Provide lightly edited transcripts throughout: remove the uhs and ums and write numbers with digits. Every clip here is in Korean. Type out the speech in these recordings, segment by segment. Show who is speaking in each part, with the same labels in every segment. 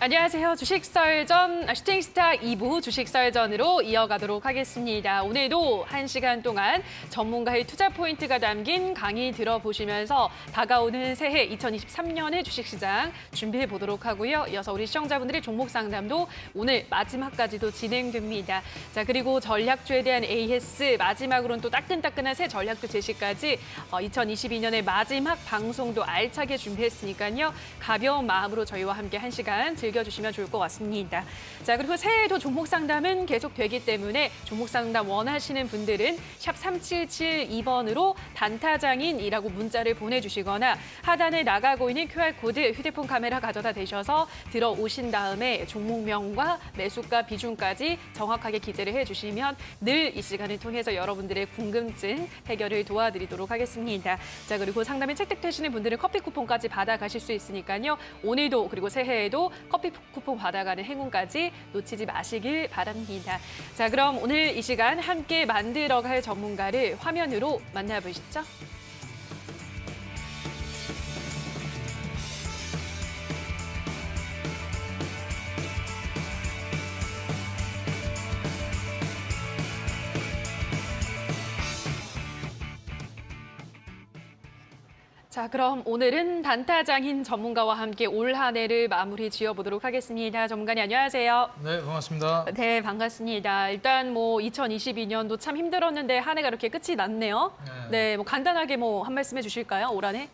Speaker 1: 안녕하세요. 주식설전 슈팅스타 2부 주식설전으로 이어가도록 하겠습니다. 오늘도 1시간 동안 전문가의 투자 포인트가 담긴 강의 들어보시면서 다가오는 새해 2023년의 주식시장 준비해 보도록 하고요. 이어서 우리 시청자분들의 종목 상담도 오늘 마지막까지도 진행됩니다. 자, 그리고 전략주에 대한 AS, 마지막으로는 또 따끈따끈한 새 전략주 제시까지 2022년의 마지막 방송도 알차게 준비했으니까요. 가벼운 마음으로 저희와 함께 1시간 즐겨주시면 좋을 것 같습니다. 자, 그리고 새해에도 종목 상담은 계속되기 때문에 종목 상담 원하시는 분들은 샵 3772번으로 단타장인이라고 문자를 보내주시거나 하단에 나가고 있는 QR코드 휴대폰 카메라 가져다 대셔서 들어오신 다음에 종목명과 매수가 비중까지 정확하게 기재를 해주시면 늘 이 시간을 통해서 여러분들의 궁금증 해결을 도와드리도록 하겠습니다. 자, 그리고 상담에 채택되시는 분들은 커피 쿠폰까지 받아가실 수 있으니까요. 오늘도 그리고 새해에도 커피 쿠폰 받아가는 행운까지 놓치지 마시길 바랍니다. 자, 그럼 오늘 이 시간 함께 만들어갈 전문가를 화면으로 만나보시죠. 자, 그럼 오늘은 단타장인 전문가와 함께 올 한 해를 마무리 지어보도록 하겠습니다. 전문가님 안녕하세요.
Speaker 2: 네, 반갑습니다.
Speaker 1: 네, 반갑습니다. 일단 2022년도 참 힘들었는데 한 해가 이렇게 끝이 났네요. 네, 간단하게 한 말씀 해주실까요, 올 한 해?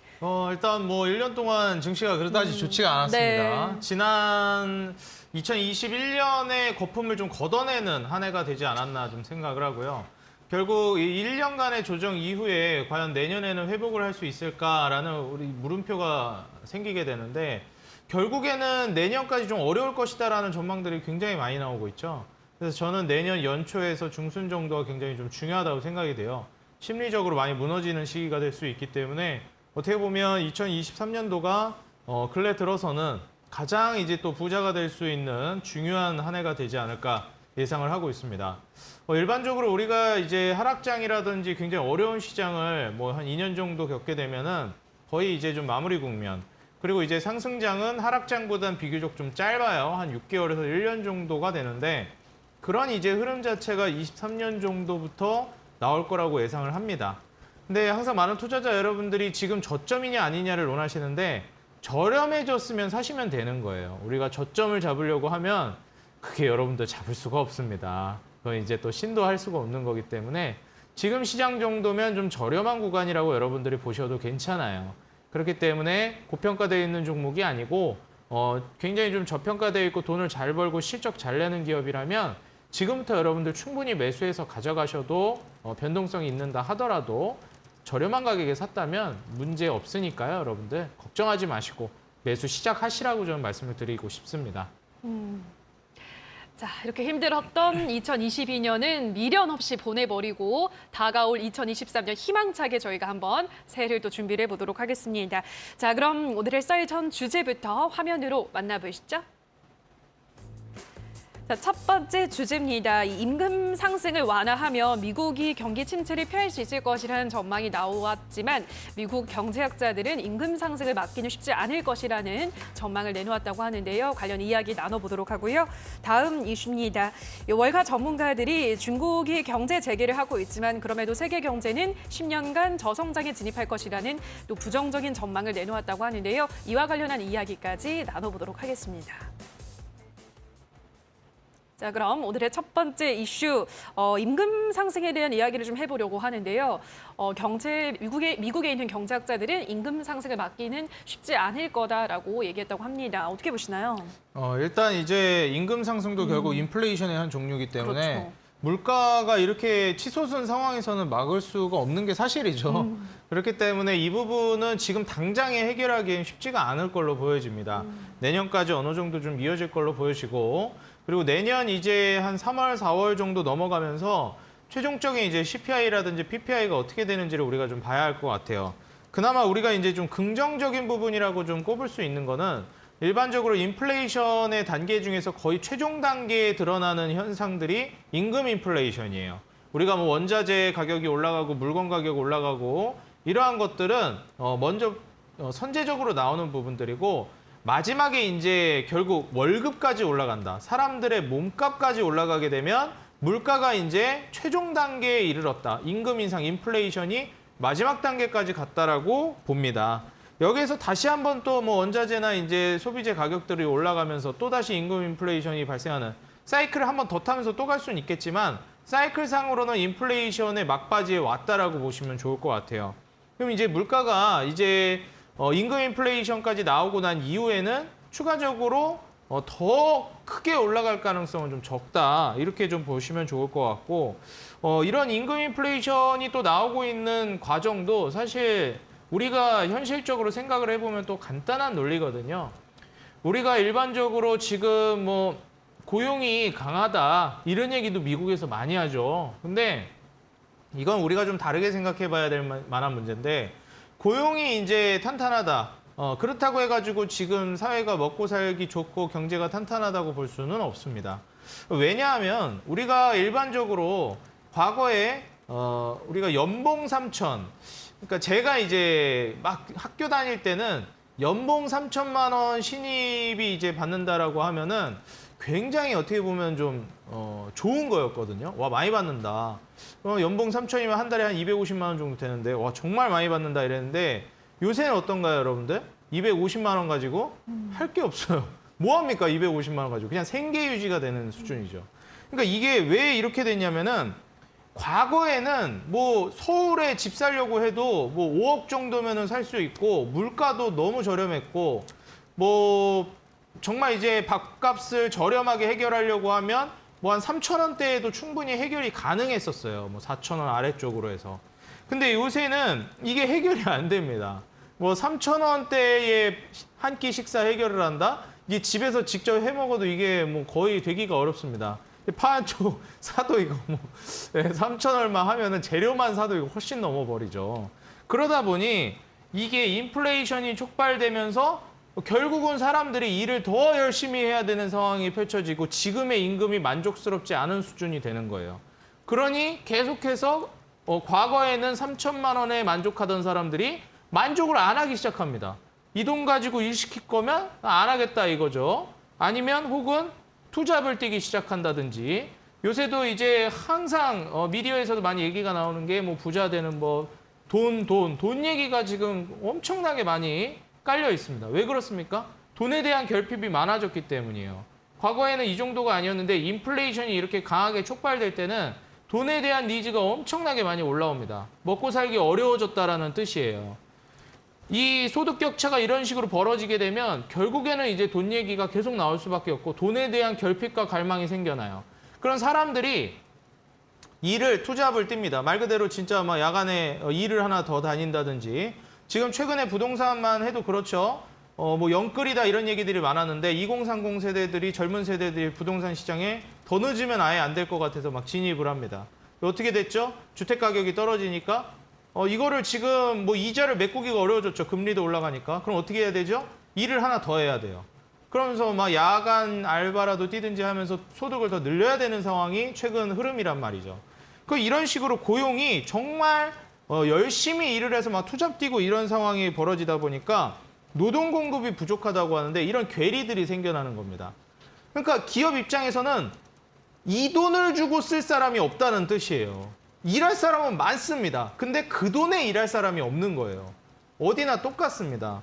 Speaker 2: 일단 1년 동안 증시가 그다지 좋지가 않았습니다.
Speaker 1: 네.
Speaker 2: 지난 2021년에 거품을 좀 걷어내는 한 해가 되지 않았나 좀 생각을 하고요. 결국 이 1년간의 조정 이후에 과연 내년에는 회복을 할 수 있을까라는 우리 물음표가 생기게 되는데 결국에는 내년까지 좀 어려울 것이다라는 전망들이 굉장히 많이 나오고 있죠. 그래서 저는 내년 연초에서 중순 정도가 굉장히 좀 중요하다고 생각이 돼요. 심리적으로 많이 무너지는 시기가 될 수 있기 때문에 어떻게 보면 2023년도가 근래 들어서는 가장 이제 또 부자가 될 수 있는 중요한 한 해가 되지 않을까 예상을 하고 있습니다. 일반적으로 우리가 이제 하락장이라든지 굉장히 어려운 시장을 한 2년 정도 겪게 되면은 거의 이제 좀 마무리 국면. 그리고 이제 상승장은 하락장보단 비교적 좀 짧아요. 한 6개월에서 1년 정도가 되는데 그런 이제 흐름 자체가 23년 정도부터 나올 거라고 예상을 합니다. 근데 항상 많은 투자자 여러분들이 지금 저점이냐 아니냐를 논하시는데 저렴해졌으면 사시면 되는 거예요. 우리가 저점을 잡으려고 하면 그게 여러분들 잡을 수가 없습니다. 그건 이제 또 신도할 수가 없는 거기 때문에 지금 시장 정도면 좀 저렴한 구간이라고 여러분들이 보셔도 괜찮아요. 그렇기 때문에 고평가되어 있는 종목이 아니고 굉장히 좀 저평가되어 있고 돈을 잘 벌고 실적 잘 내는 기업이라면 지금부터 여러분들 충분히 매수해서 가져가셔도 변동성이 있는다 하더라도 저렴한 가격에 샀다면 문제 없으니까요. 여러분들 걱정하지 마시고 매수 시작하시라고 저는 말씀을 드리고 싶습니다.
Speaker 1: 자, 이렇게 힘들었던 2022년은 미련 없이 보내버리고 다가올 2023년 희망차게 저희가 한번 새해를 또 준비를 해보도록 하겠습니다. 자, 그럼 오늘의 썰전 주제부터 화면으로 만나보시죠. 자, 첫 번째 주제입니다. 이 임금 상승을 완화하며 미국이 경기 침체를 피할 수 있을 것이라는 전망이 나왔지만 미국 경제학자들은 임금 상승을 막기는 쉽지 않을 것이라는 전망을 내놓았다고 하는데요. 관련 이야기 나눠보도록 하고요. 다음 이슈입니다. 월가 전문가들이 중국이 경제 재개를 하고 있지만 그럼에도 세계 경제는 10년간 저성장에 진입할 것이라는 또 부정적인 전망을 내놓았다고 하는데요. 이와 관련한 이야기까지 나눠보도록 하겠습니다. 자, 그럼 오늘의 첫 번째 이슈, 임금 상승에 대한 이야기를 좀 해보려고 하는데요. 미국에 있는 경제학자들은 임금 상승을 막기는 쉽지 않을 거다라고 얘기했다고 합니다. 어떻게 보시나요?
Speaker 2: 일단 이제 임금 상승도 결국 인플레이션의 한 종류이기 때문에
Speaker 1: 그렇죠.
Speaker 2: 물가가 이렇게 치솟은 상황에서는 막을 수가 없는 게 사실이죠. 그렇기 때문에 이 부분은 지금 당장에 해결하기엔 쉽지가 않을 걸로 보여집니다. 내년까지 어느 정도 좀 이어질 걸로 보여지고 그리고 내년 이제 한 3월, 4월 정도 넘어가면서 최종적인 이제 CPI라든지 PPI가 어떻게 되는지를 우리가 좀 봐야 할 것 같아요. 그나마 우리가 이제 좀 긍정적인 부분이라고 좀 꼽을 수 있는 거는 일반적으로 인플레이션의 단계 중에서 거의 최종 단계에 드러나는 현상들이 임금 인플레이션이에요. 우리가 원자재 가격이 올라가고 물건 가격이 올라가고 이러한 것들은 먼저 선제적으로 나오는 부분들이고 마지막에 이제 결국 월급까지 올라간다. 사람들의 몸값까지 올라가게 되면 물가가 이제 최종 단계에 이르렀다. 임금 인상, 인플레이션이 마지막 단계까지 갔다라고 봅니다. 여기에서 다시 한번 또 뭐 원자재나 이제 소비재 가격들이 올라가면서 또 다시 임금 인플레이션이 발생하는 사이클을 한번 더 타면서 또 갈 수는 있겠지만 사이클상으로는 인플레이션의 막바지에 왔다라고 보시면 좋을 것 같아요. 그럼 이제 물가가 이제 임금 인플레이션까지 나오고 난 이후에는 추가적으로 더 크게 올라갈 가능성은 좀 적다. 이렇게 좀 보시면 좋을 것 같고 이런 임금 인플레이션이 또 나오고 있는 과정도 사실 우리가 현실적으로 생각을 해보면 또 간단한 논리거든요. 우리가 일반적으로 지금 뭐 고용이 강하다 이런 얘기도 미국에서 많이 하죠. 근데 이건 우리가 좀 다르게 생각해 봐야 될 만한 문제인데 고용이 이제 탄탄하다. 그렇다고 해가지고 지금 사회가 먹고 살기 좋고 경제가 탄탄하다고 볼 수는 없습니다. 왜냐하면 우리가 일반적으로 과거에 우리가 연봉 3천, 그러니까 제가 이제 막 학교 다닐 때는 연봉 3천만 원 신입이 이제 받는다라고 하면은 굉장히 어떻게 보면 좀 좋은 거였거든요. 와, 많이 받는다. 연봉 3천이면 한 달에 한 250만 원 정도 되는데 와, 정말 많이 받는다 이랬는데 요새는 어떤가요, 여러분들? 250만 원 가지고 할 게 없어요. 뭐 합니까? 250만 원 가지고. 그냥 생계 유지가 되는 수준이죠. 그러니까 이게 왜 이렇게 됐냐면은 과거에는 뭐 서울에 집 살려고 해도 뭐 5억 정도면은 살 수 있고 물가도 너무 저렴했고 뭐 정말 이제 밥값을 저렴하게 해결하려고 하면 뭐 한 3천 원대에도 충분히 해결이 가능했었어요. 뭐 4천 원 아래쪽으로 해서. 근데 요새는 이게 해결이 안 됩니다. 뭐 3천 원대에 한 끼 식사 해결을 한다? 이게 집에서 직접 해 먹어도 이게 뭐 거의 되기가 어렵습니다. 파 한 쪽 사도 이거 뭐 3천 얼마 하면은 재료만 사도 이거 훨씬 넘어버리죠. 그러다 보니 이게 인플레이션이 촉발되면서 결국은 사람들이 일을 더 열심히 해야 되는 상황이 펼쳐지고 지금의 임금이 만족스럽지 않은 수준이 되는 거예요. 그러니 계속해서 과거에는 3천만 원에 만족하던 사람들이 만족을 안 하기 시작합니다. 이 돈 가지고 일 시킬 거면 안 하겠다 이거죠. 아니면 혹은 투잡을 뛰기 시작한다든지 요새도 이제 항상 미디어에서도 많이 얘기가 나오는 게 뭐 부자 되는 뭐 돈 얘기가 지금 엄청나게 많이 깔려 있습니다. 왜 그렇습니까? 돈에 대한 결핍이 많아졌기 때문이에요. 과거에는 이 정도가 아니었는데 인플레이션이 이렇게 강하게 촉발될 때는 돈에 대한 니즈가 엄청나게 많이 올라옵니다. 먹고 살기 어려워졌다라는 뜻이에요. 이 소득 격차가 이런 식으로 벌어지게 되면 결국에는 이제 돈 얘기가 계속 나올 수밖에 없고 돈에 대한 결핍과 갈망이 생겨나요. 그런 사람들이 투잡을 띱니다. 말 그대로 진짜 막 야간에 일을 하나 더 다닌다든지 지금 최근에 부동산만 해도 그렇죠. 뭐 영끌이다 이런 얘기들이 많았는데 2030 세대들이 젊은 세대들이 부동산 시장에 더 늦으면 아예 안 될 것 같아서 막 진입을 합니다. 어떻게 됐죠? 주택 가격이 떨어지니까 이거를 지금 뭐 이자를 메꾸기가 어려워졌죠. 금리도 올라가니까. 그럼 어떻게 해야 되죠? 일을 하나 더 해야 돼요. 그러면서 막 야간 알바라도 뛰든지 하면서 소득을 더 늘려야 되는 상황이 최근 흐름이란 말이죠. 이런 식으로 고용이 정말 열심히 일을 해서 막 투잡 뛰고 이런 상황이 벌어지다 보니까 노동 공급이 부족하다고 하는데 이런 괴리들이 생겨나는 겁니다. 그러니까 기업 입장에서는 이 돈을 주고 쓸 사람이 없다는 뜻이에요. 일할 사람은 많습니다. 근데 그 돈에 일할 사람이 없는 거예요. 어디나 똑같습니다.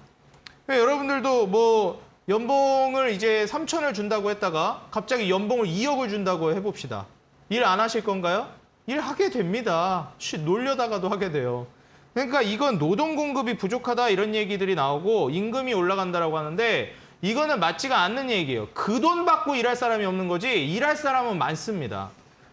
Speaker 2: 여러분들도 뭐 연봉을 이제 3천을 준다고 했다가 갑자기 연봉을 2억을 준다고 해봅시다. 일 안 하실 건가요? 일하게 됩니다. 놀려다가도 하게 돼요. 그러니까 이건 노동 공급이 부족하다 이런 얘기들이 나오고 임금이 올라간다라고 하는데 이거는 맞지가 않는 얘기예요. 그 돈 받고 일할 사람이 없는 거지 일할 사람은 많습니다.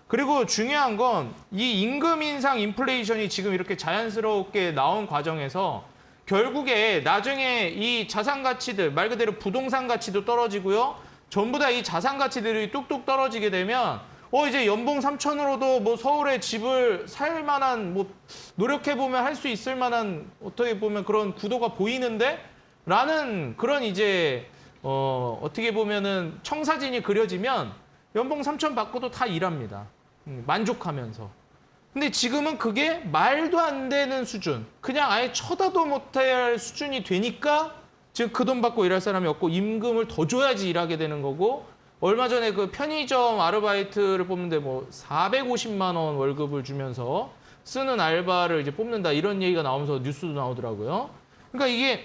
Speaker 2: 그리고 중요한 건 이 임금 인상 인플레이션이 지금 이렇게 자연스럽게 나온 과정에서 결국에 나중에 이 자산 가치들 말 그대로 부동산 가치도 떨어지고요. 전부 다 이 자산 가치들이 뚝뚝 떨어지게 되면 이제 연봉 3천으로도 뭐 서울에 집을 살 만한 뭐 노력해 보면 할 수 있을 만한 어떻게 보면 그런 구도가 보이는데 라는 그런 이제 어떻게 보면은 청사진이 그려지면 연봉 3천 받고도 다 일합니다. 만족하면서. 근데 지금은 그게 말도 안 되는 수준, 그냥 아예 쳐다도 못할 수준이 되니까 즉 그 돈 받고 일할 사람이 없고 임금을 더 줘야지 일하게 되는 거고 얼마 전에 그 편의점 아르바이트를 뽑는데 뭐 450만 원 월급을 주면서 쓰는 알바를 이제 뽑는다 이런 얘기가 나오면서 뉴스도 나오더라고요. 그러니까 이게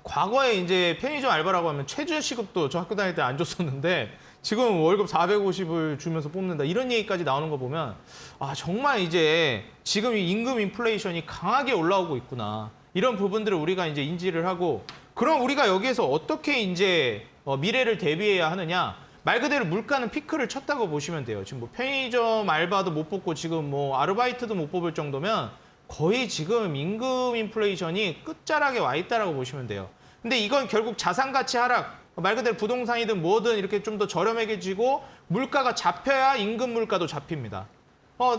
Speaker 2: 과거에 이제 편의점 알바라고 하면 최저 시급도 저 학교 다닐 때 안 줬었는데 지금 월급 450을 주면서 뽑는다 이런 얘기까지 나오는 거 보면 아 정말 이제 지금 이 임금 인플레이션이 강하게 올라오고 있구나 이런 부분들을 우리가 이제 인지를 하고 그럼 우리가 여기에서 어떻게 이제 미래를 대비해야 하느냐 말 그대로 물가는 피크를 쳤다고 보시면 돼요. 지금 뭐 편의점 알바도 못 뽑고 지금 뭐 아르바이트도 못 뽑을 정도면 거의 지금 임금 인플레이션이 끝자락에 와 있다라고 보시면 돼요. 근데 이건 결국 자산 가치 하락, 말 그대로 부동산이든 뭐든 이렇게 좀 더 저렴해지고 물가가 잡혀야 임금 물가도 잡힙니다.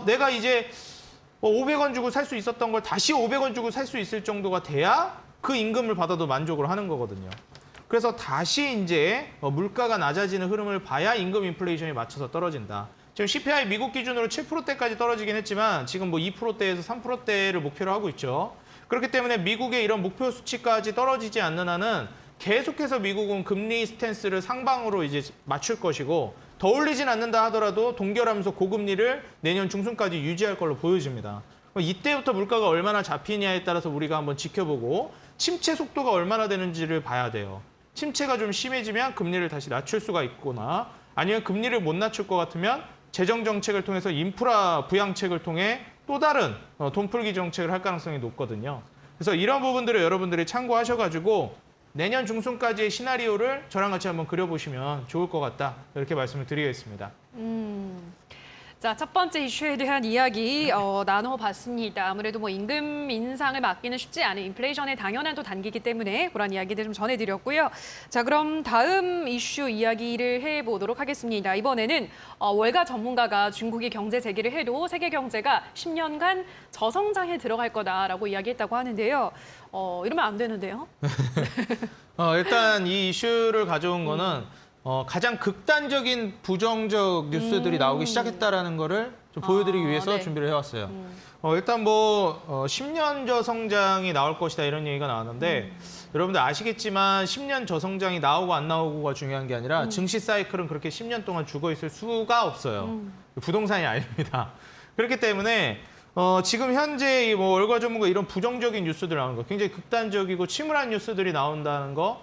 Speaker 2: 내가 이제 500원 주고 살 수 있었던 걸 다시 500원 주고 살 수 있을 정도가 돼야 그 임금을 받아도 만족을 하는 거거든요. 그래서 다시 이제 물가가 낮아지는 흐름을 봐야 임금 인플레이션이 맞춰서 떨어진다. 지금 CPI 미국 기준으로 7%대까지 떨어지긴 했지만 지금 뭐 2%대에서 3%대를 목표로 하고 있죠. 그렇기 때문에 미국의 이런 목표 수치까지 떨어지지 않는 한은 계속해서 미국은 금리 스탠스를 상방으로 이제 맞출 것이고 더 올리진 않는다 하더라도 동결하면서 고금리를 내년 중순까지 유지할 걸로 보여집니다. 이때부터 물가가 얼마나 잡히냐에 따라서 우리가 한번 지켜보고 침체 속도가 얼마나 되는지를 봐야 돼요. 침체가 좀 심해지면 금리를 다시 낮출 수가 있거나 아니면 금리를 못 낮출 것 같으면 재정 정책을 통해서 인프라 부양책을 통해 또 다른 돈풀기 정책을 할 가능성이 높거든요. 그래서 이런 부분들을 여러분들이 참고하셔가지고 내년 중순까지의 시나리오를 저랑 같이 한번 그려보시면 좋을 것 같다. 이렇게 말씀을 드리겠습니다.
Speaker 1: 자, 첫 번째 이슈에 대한 이야기 나눠봤습니다. 아무래도 뭐 임금 인상을 막기는 쉽지 않은 인플레이션의 당연한 또 단계이기 때문에 그런 이야기들 좀 전해드렸고요. 자, 그럼 다음 이슈 이야기를 해보도록 하겠습니다. 이번에는 월가 전문가가 중국이 경제 재개를 해도 세계 경제가 10년간 저성장에 들어갈 거다라고 이야기했다고 하는데요. 이러면 안 되는데요.
Speaker 2: 일단 이 이슈를 가져온 거는 가장 극단적인 부정적 뉴스들이 나오기 시작했다라는 거를 좀 보여드리기 위해서
Speaker 1: 네.
Speaker 2: 준비를 해왔어요. 일단 뭐 10년 저성장이 나올 것이다 이런 얘기가 나왔는데 여러분들 아시겠지만 10년 저성장이 나오고 안 나오고가 중요한 게 아니라 증시 사이클은 그렇게 10년 동안 죽어 있을 수가 없어요. 부동산이 아닙니다. 그렇기 때문에 지금 현재 이 뭐 월가 전문가 이런 부정적인 뉴스들 나오는 거 굉장히 극단적이고 침울한 뉴스들이 나온다는 거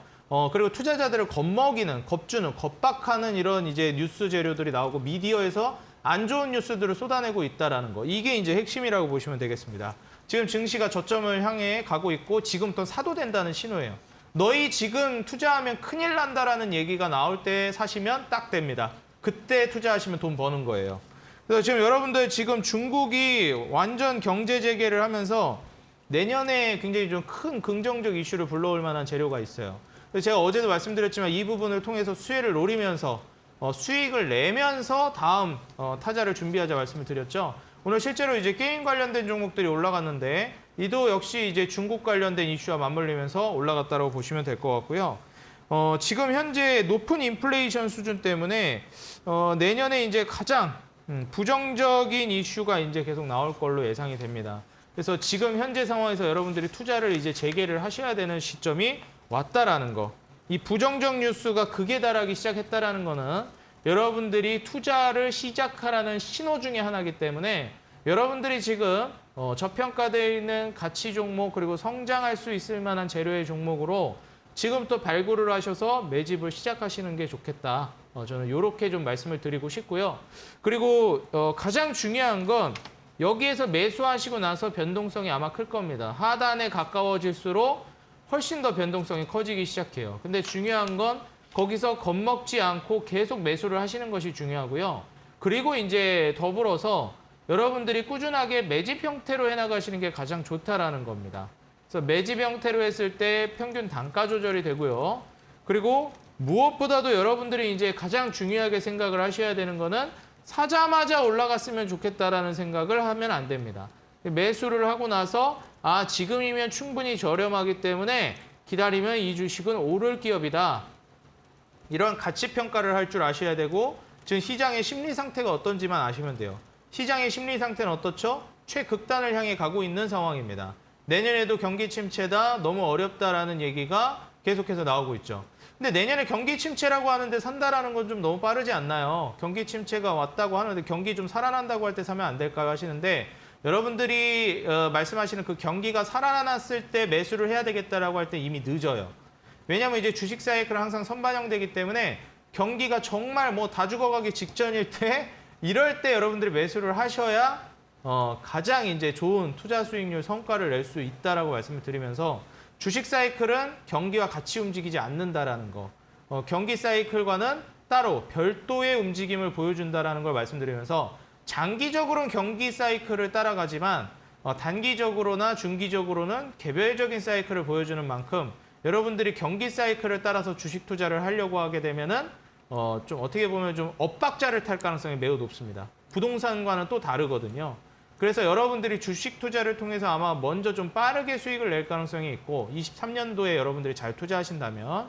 Speaker 2: 그리고 투자자들을 겁먹이는, 겁주는, 겁박하는 이런 이제 뉴스 재료들이 나오고 미디어에서 안 좋은 뉴스들을 쏟아내고 있다라는 거. 이게 이제 핵심이라고 보시면 되겠습니다. 지금 증시가 저점을 향해 가고 있고 지금부터 사도 된다는 신호예요. 너희 지금 투자하면 큰일 난다라는 얘기가 나올 때 사시면 딱 됩니다. 그때 투자하시면 돈 버는 거예요. 그래서 지금 여러분들 지금 중국이 완전 경제 재개를 하면서 내년에 굉장히 좀 큰 긍정적 이슈를 불러올 만한 재료가 있어요. 그래서 제가 어제도 말씀드렸지만 이 부분을 통해서 수혜를 노리면서 수익을 내면서 다음 타자를 준비하자 말씀을 드렸죠. 오늘 실제로 이제 게임 관련된 종목들이 올라갔는데 이도 역시 이제 중국 관련된 이슈와 맞물리면서 올라갔다고 보시면 될 것 같고요. 지금 현재 높은 인플레이션 수준 때문에 내년에 이제 가장 부정적인 이슈가 이제 계속 나올 걸로 예상이 됩니다. 그래서 지금 현재 상황에서 여러분들이 투자를 이제 재개를 하셔야 되는 시점이 왔다라는 거. 이 부정적 뉴스가 극에 달하기 시작했다라는 거는 여러분들이 투자를 시작하라는 신호 중에 하나이기 때문에 여러분들이 지금 저평가되어 있는 가치 종목 그리고 성장할 수 있을 만한 재료의 종목으로 지금부터 발굴을 하셔서 매집을 시작하시는 게 좋겠다. 저는 이렇게 좀 말씀을 드리고 싶고요. 그리고 가장 중요한 건 여기에서 매수하시고 나서 변동성이 아마 클 겁니다. 하단에 가까워질수록 훨씬 더 변동성이 커지기 시작해요. 근데 중요한 건 거기서 겁먹지 않고 계속 매수를 하시는 것이 중요하고요. 그리고 이제 더불어서 여러분들이 꾸준하게 매집 형태로 해나가시는 게 가장 좋다라는 겁니다. 그래서 매집 형태로 했을 때 평균 단가 조절이 되고요. 그리고 무엇보다도 여러분들이 이제 가장 중요하게 생각을 하셔야 되는 거는 사자마자 올라갔으면 좋겠다라는 생각을 하면 안 됩니다. 매수를 하고 나서 지금이면 충분히 저렴하기 때문에 기다리면 이 주식은 오를 기업이다. 이런 가치 평가를 할 줄 아셔야 되고 지금 시장의 심리 상태가 어떤지만 아시면 돼요. 시장의 심리 상태는 어떻죠? 최극단을 향해 가고 있는 상황입니다. 내년에도 경기 침체다, 너무 어렵다라는 얘기가 계속해서 나오고 있죠. 근데 내년에 경기 침체라고 하는데 산다라는 건 좀 너무 빠르지 않나요? 경기 침체가 왔다고 하는데 경기 좀 살아난다고 할 때 사면 안 될까요? 하시는데 여러분들이 말씀하시는 그 경기가 살아났을 때 매수를 해야 되겠다라고 할 때 이미 늦어요. 왜냐하면 이제 주식 사이클은 항상 선반영되기 때문에 경기가 정말 뭐 다 죽어가기 직전일 때 이럴 때 여러분들이 매수를 하셔야 가장 이제 좋은 투자 수익률 성과를 낼 수 있다라고 말씀을 드리면서 주식 사이클은 경기와 같이 움직이지 않는다라는 거. 경기 사이클과는 따로 별도의 움직임을 보여준다라는 걸 말씀드리면서 장기적으로는 경기 사이클을 따라가지만 단기적으로나 중기적으로는 개별적인 사이클을 보여주는 만큼 여러분들이 경기 사이클을 따라서 주식 투자를 하려고 하게 되면은 좀 어떻게 보면 좀 엇박자를 탈 가능성이 매우 높습니다. 부동산과는 또 다르거든요. 그래서 여러분들이 주식 투자를 통해서 아마 먼저 좀 빠르게 수익을 낼 가능성이 있고 23년도에 여러분들이 잘 투자하신다면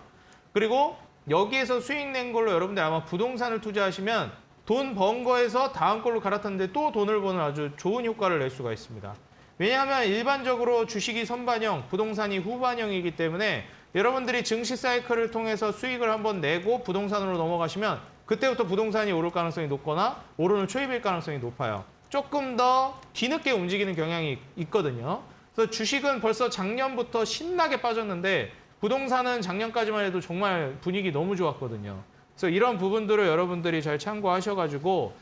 Speaker 2: 그리고 여기에서 수익 낸 걸로 여러분들 아마 부동산을 투자하시면 돈 번 거에서 다음 걸로 갈아탔는데 또 돈을 버는 아주 좋은 효과를 낼 수가 있습니다. 왜냐하면 일반적으로 주식이 선반영, 부동산이 후반영이기 때문에 여러분들이 증시 사이클을 통해서 수익을 한번 내고 부동산으로 넘어가시면 그때부터 부동산이 오를 가능성이 높거나 오르는 초입일 가능성이 높아요. 조금 더 뒤늦게 움직이는 경향이 있거든요. 그래서 주식은 벌써 작년부터 신나게 빠졌는데 부동산은 작년까지만 해도 정말 분위기 너무 좋았거든요. 그래서 이런 부분들을 여러분들이 잘 참고하셔가지고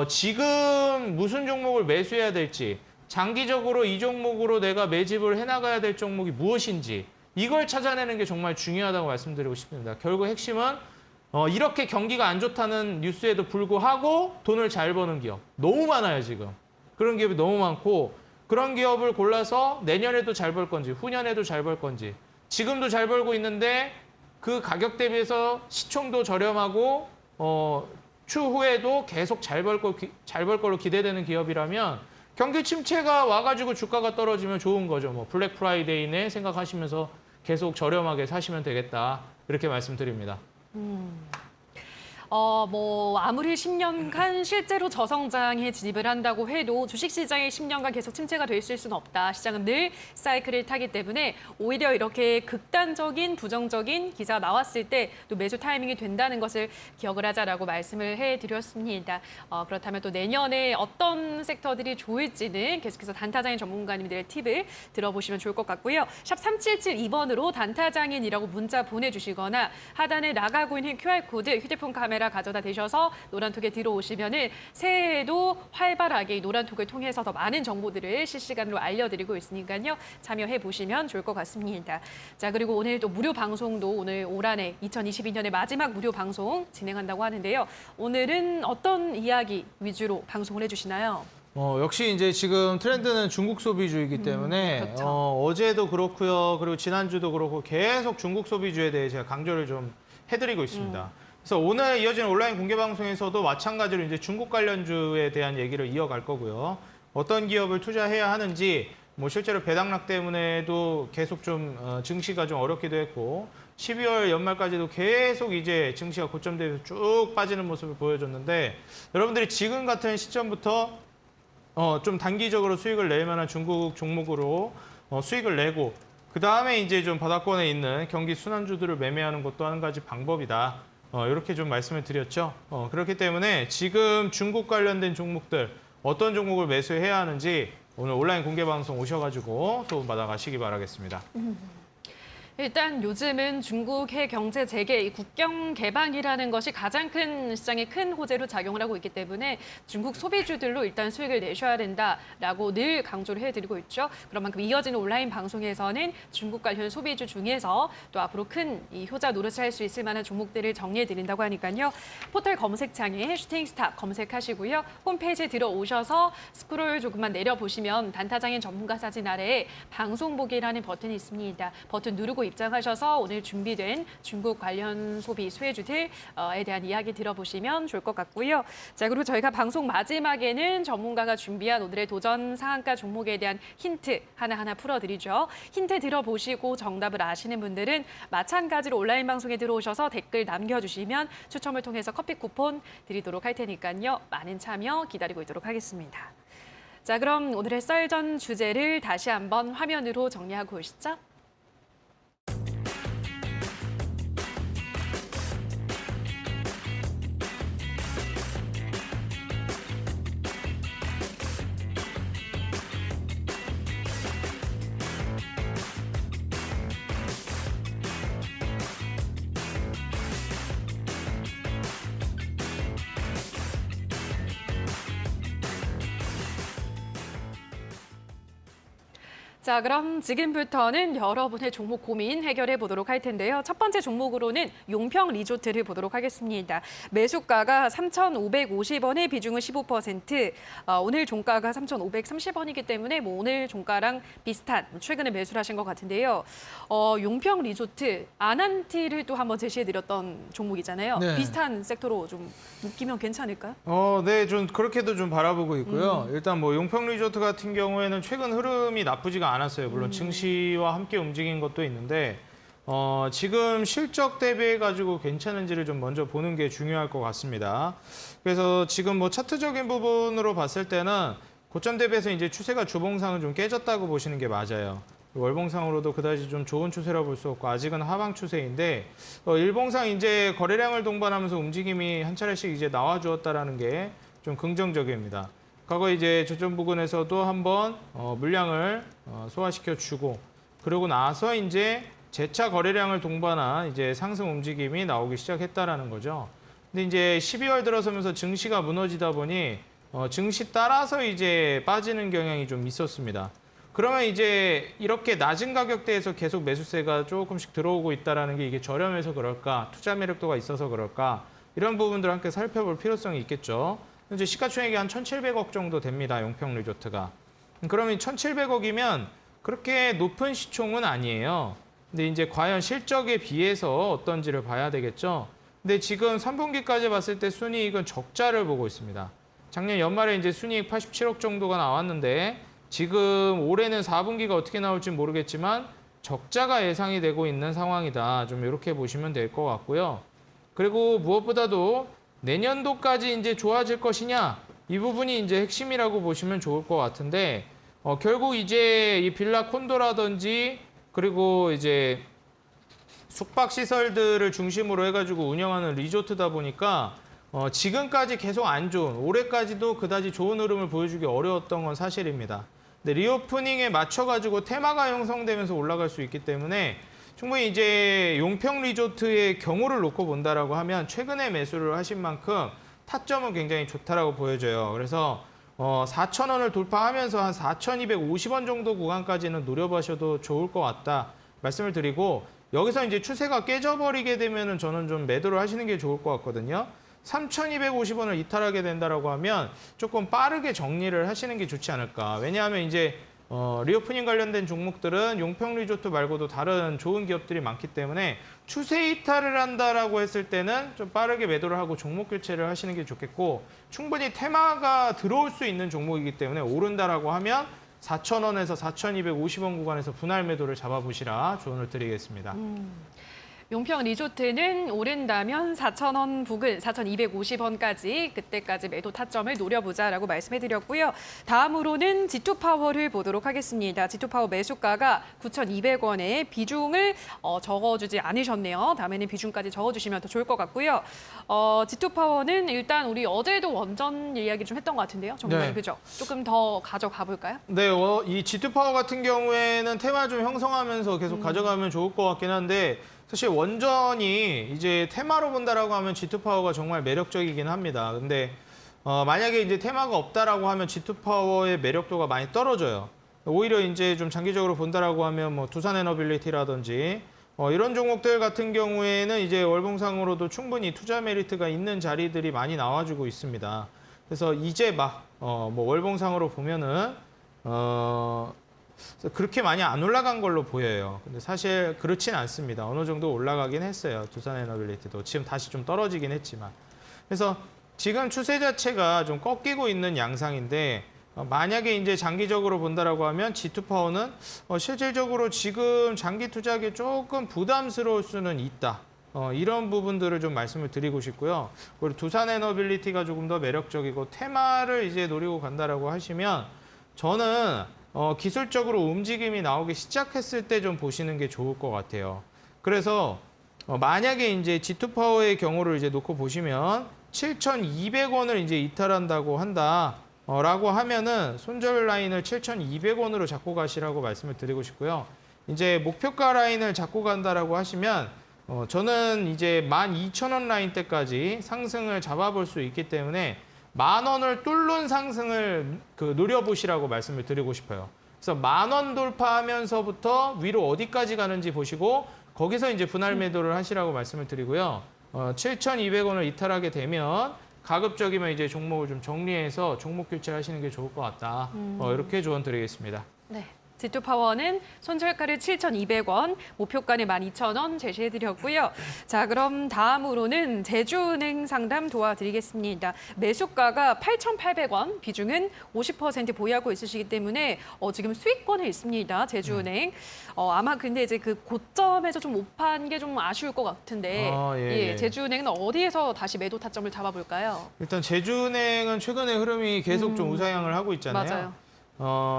Speaker 2: 지금 무슨 종목을 매수해야 될지 장기적으로 이 종목으로 내가 매집을 해나가야 될 종목이 무엇인지 이걸 찾아내는 게 정말 중요하다고 말씀드리고 싶습니다. 결국 핵심은 이렇게 경기가 안 좋다는 뉴스에도 불구하고 돈을 잘 버는 기업 너무 많아요 지금. 그런 기업이 너무 많고 그런 기업을 골라서 내년에도 잘 벌 건지 후년에도 잘 벌 건지 지금도 잘 벌고 있는데 그 가격 대비해서 시총도 저렴하고 추후에도 계속 잘 벌 걸로 기대되는 기업이라면 경기 침체가 와가지고 주가가 떨어지면 좋은 거죠. 뭐 블랙 프라이데이네 생각하시면서 계속 저렴하게 사시면 되겠다. 이렇게 말씀드립니다.
Speaker 1: 뭐 아무리 10년간 실제로 저성장에 진입을 한다고 해도 주식시장이 10년간 계속 침체가 돼 있을 수는 없다. 시장은 늘 사이클을 타기 때문에 오히려 이렇게 극단적인 부정적인 기사가 나왔을 때 또 매수 타이밍이 된다는 것을 기억을 하자라고 말씀을 해드렸습니다. 그렇다면 또 내년에 어떤 섹터들이 좋을지는 계속해서 단타장인 전문가님들의 팁을 들어보시면 좋을 것 같고요. 샵 3772번으로 단타장인이라고 문자 보내주시거나 하단에 나가고 있는 QR코드 휴대폰 카메라 가져다 대셔서 노란톡에 들어오시면은 새해에도 활발하게 이 노란톡을 통해서 더 많은 정보들을 실시간으로 알려드리고 있으니까요. 참여해 보시면 좋을 것 같습니다. 자, 그리고 오늘 또 무료 방송도 오늘 올 한해 2022년의 마지막 무료 방송 진행한다고 하는데요. 오늘은 어떤 이야기 위주로 방송을 해주시나요?
Speaker 2: 역시 이제 지금 트렌드는 중국 소비주의이기 때문에
Speaker 1: 그렇죠.
Speaker 2: 어제도 그렇고요. 그리고 지난주도 그렇고 계속 중국 소비주의에 대해 제가 강조를 좀 해드리고 있습니다. 그래서 오늘 이어지는 온라인 공개 방송에서도 마찬가지로 이제 중국 관련주에 대한 얘기를 이어갈 거고요. 어떤 기업을 투자해야 하는지, 뭐 실제로 배당락 때문에도 계속 좀 증시가 좀 어렵기도 했고, 12월 연말까지도 계속 이제 증시가 고점 대비해서 쭉 빠지는 모습을 보여줬는데, 여러분들이 지금 같은 시점부터 좀 단기적으로 수익을 낼 만한 중국 종목으로 수익을 내고, 그 다음에 이제 좀 바닥권에 있는 경기 순환주들을 매매하는 것도 한 가지 방법이다. 이렇게 좀 말씀을 드렸죠. 그렇기 때문에 지금 중국 관련된 종목들 어떤 종목을 매수해야 하는지 오늘 온라인 공개 방송 오셔가지고 도움 받아가시기 바라겠습니다.
Speaker 1: 일단 요즘은 중국의 경제 재개, 이 국경 개방이라는 것이 가장 큰 시장에 큰 호재로 작용을 하고 있기 때문에 중국 소비주들로 일단 수익을 내셔야 된다라고 늘 강조를 해드리고 있죠. 그런 만큼 이어지는 온라인 방송에서는 중국 관련 소비주 중에서 또 앞으로 큰 이 효자 노릇을 할 수 있을 만한 종목들을 정리해드린다고 하니까요. 포털 검색창에 슈팅스타 검색하시고요. 홈페이지에 들어오셔서 스크롤 조금만 내려보시면 단타장인 전문가 사진 아래에 방송 보기라는 버튼이 있습니다. 버튼 누르고 입장하셔서 오늘 준비된 중국 관련 소비 수혜주들에 대한 이야기 들어보시면 좋을 것 같고요. 자, 그리고 저희가 방송 마지막에는 전문가가 준비한 오늘의 도전 상한가 종목에 대한 힌트 하나하나 풀어드리죠. 힌트 들어보시고 정답을 아시는 분들은 마찬가지로 온라인 방송에 들어오셔서 댓글 남겨주시면 추첨을 통해서 커피 쿠폰 드리도록 할 테니까요. 많은 참여 기다리고 있도록 하겠습니다. 자, 그럼 오늘의 썰전 주제를 다시 한번 화면으로 정리하고 오시죠. 자, 그럼 지금부터는 여러분의 종목 고민 해결해 보도록 할 텐데요. 첫 번째 종목으로는 용평 리조트를 보도록 하겠습니다. 매수가가 3,550원의 비중은 15%, 오늘 종가가 3,530원이기 때문에 뭐 오늘 종가랑 비슷한 최근에 매수를 하신 것 같은데요. 용평 리조트, 아난티를 또 한번 제시해드렸던 종목이잖아요.
Speaker 3: 네.
Speaker 1: 비슷한 섹터로 좀 묶이면 괜찮을까요?
Speaker 2: 네, 좀 그렇게도 좀 바라보고 있고요. 일단 뭐 용평 리조트 같은 경우에는 최근 흐름이 나쁘지가 않았어요. 물론 증시와 함께 움직인 것도 있는데 지금 실적 대비해 가지고 괜찮은지를 좀 먼저 보는 게 중요할 것 같습니다. 그래서 지금 뭐 차트적인 부분으로 봤을 때는 고점 대비해서 이제 추세가 주봉상은 좀 깨졌다고 보시는 게 맞아요. 월봉상으로도 그다지 좀 좋은 추세라 볼 수 없고 아직은 하방 추세인데 일봉상 이제 거래량을 동반하면서 움직임이 한 차례씩 이제 나와 주었다라는 게 좀 긍정적입니다. 과거 이제 저점 부근에서도 한번 물량을 소화시켜 주고 그러고 나서 이제 재차 거래량을 동반한 이제 상승 움직임이 나오기 시작했다라는 거죠. 근데 이제 12월 들어서면서 증시가 무너지다 보니 증시 따라서 이제 빠지는 경향이 좀 있었습니다. 그러면 이제 이렇게 낮은 가격대에서 계속 매수세가 조금씩 들어오고 있다라는 게 이게 저렴해서 그럴까, 투자 매력도가 있어서 그럴까 이런 부분들을 함께 살펴볼 필요성이 있겠죠. 현재 시가총액이 한 1,700억 정도 됩니다. 용평 리조트가. 그러면 1,700억이면 그렇게 높은 시총은 아니에요. 근데 이제 과연 실적에 비해서 어떤지를 봐야 되겠죠. 근데 지금 3분기까지 봤을 때 순이익은 적자를 보고 있습니다. 작년 연말에 이제 순이익 87억 정도가 나왔는데 지금 올해는 4분기가 어떻게 나올지 모르겠지만 적자가 예상이 되고 있는 상황이다. 좀 이렇게 보시면 될 것 같고요. 그리고 무엇보다도 내년도까지 이제 좋아질 것이냐 이 부분이 이제 핵심이라고 보시면 좋을 것 같은데 결국 이제 이 빌라 콘도라든지 그리고 이제 숙박 시설들을 중심으로 해가지고 운영하는 리조트다 보니까 지금까지 계속 안 좋은 올해까지도 그다지 좋은 흐름을 보여주기 어려웠던 건 사실입니다. 근데 리오프닝에 맞춰가지고 테마가 형성되면서 올라갈 수 있기 때문에 충분히 이제 용평 리조트의 경우를 놓고 본다라고 하면 최근에 매수를 하신 만큼 타점은 굉장히 좋다라고 보여져요. 그래서 4,000원을 돌파하면서 한 4,250원 정도 구간까지는 노려보셔도 좋을 것 같다 말씀을 드리고 여기서 이제 추세가 깨져버리게 되면은 저는 좀 매도를 하시는 게 좋을 것 같거든요. 3,250원을 이탈하게 된다라고 하면 조금 빠르게 정리를 하시는 게 좋지 않을까. 왜냐하면 이제 리오프닝 관련된 종목들은 용평 리조트 말고도 다른 좋은 기업들이 많기 때문에 추세 이탈을 한다라고 했을 때는 좀 빠르게 매도를 하고 종목 교체를 하시는 게 좋겠고 충분히 테마가 들어올 수 있는 종목이기 때문에 오른다라고 하면 4,000원에서 4,250원 구간에서 분할 매도를 잡아보시라 조언을 드리겠습니다.
Speaker 1: 용평 리조트는 오른다면 4,000원 부근, 4,250원까지 그때까지 매도 타점을 노려보자라고 말씀해드렸고요. 다음으로는 G2파워를 보도록 하겠습니다. G2파워 매수가가 9,200원에 비중을 적어주지 않으셨네요. 다음에는 비중까지 적어주시면 더 좋을 것 같고요. G2파워는 일단 우리 어제도 원전 이야기 좀 했던 것 같은데요. 정말
Speaker 2: 네.
Speaker 1: 그죠? 조금 더 가져가 볼까요?
Speaker 2: 네, 이 G2파워 같은 경우에는 테마 좀 형성하면서 계속 가져가면 좋을 것 같긴 한데 사실 원전이 이제 테마로 본다라고 하면 G2파워가 정말 매력적이긴 합니다. 근데 만약에 이제 테마가 없다라고 하면 G2파워의 매력도가 많이 떨어져요. 오히려 이제 좀 장기적으로 본다라고 하면 뭐 두산에너빌리티라든지 이런 종목들 같은 경우에는 이제 월봉상으로도 충분히 투자 메리트가 있는 자리들이 많이 나와주고 있습니다. 그래서 이제 막 뭐 월봉상으로 보면은 그렇게 많이 안 올라간 걸로 보여요. 근데 사실 그렇진 않습니다. 어느 정도 올라가긴 했어요. 두산에너빌리티도 지금 다시 좀 떨어지긴 했지만. 그래서 지금 추세 자체가 좀 꺾이고 있는 양상인데 만약에 이제 장기적으로 본다라고 하면 G2파워는 실질적으로 지금 장기 투자하기 조금 부담스러울 수는 있다. 이런 부분들을 좀 말씀을 드리고 싶고요. 그리고 두산에너빌리티가 조금 더 매력적이고 테마를 이제 노리고 간다라고 하시면 저는 기술적으로 움직임이 나오기 시작했을 때 좀 보시는 게 좋을 것 같아요. 그래서 만약에 이제 G2파워의 경우를 이제 놓고 보시면 7,200원을 이제 이탈한다고 한다. 라고 하면은 손절 라인을 7,200원으로 잡고 가시라고 말씀을 드리고 싶고요. 이제 목표가 라인을 잡고 간다라고 하시면 저는 이제 12,000원 라인 때까지 상승을 잡아볼 수 있기 때문에 10,000원을 뚫는 상승을 노려보시라고 말씀을 드리고 싶어요. 그래서 10,000원 돌파하면서부터 위로 어디까지 가는지 보시고 거기서 이제 분할 매도를 하시라고 말씀을 드리고요. 7,200원을 이탈하게 되면 가급적이면 이제 종목을 좀 정리해서 종목 교체를 하시는 게 좋을 것 같다. 이렇게 조언 드리겠습니다.
Speaker 1: 네. G2파워는 손절가를 7,200원, 목표가는 12,000원 제시해드렸고요. 자, 그럼 다음으로는 제주은행 상담 도와드리겠습니다. 매수가가 8,800원, 비중은 50% 보유하고 있으시기 때문에 지금 수익권에 있습니다. 제주은행. 아마 근데 이제 그 고점에서 좀 못 판 게 좀 아쉬울 것 같은데 예, 제주은행은 어디에서 다시 매도 타점을 잡아볼까요?
Speaker 2: 일단 제주은행은 최근에 흐름이 계속 좀 우상향을 하고 있잖아요.
Speaker 1: 맞아요.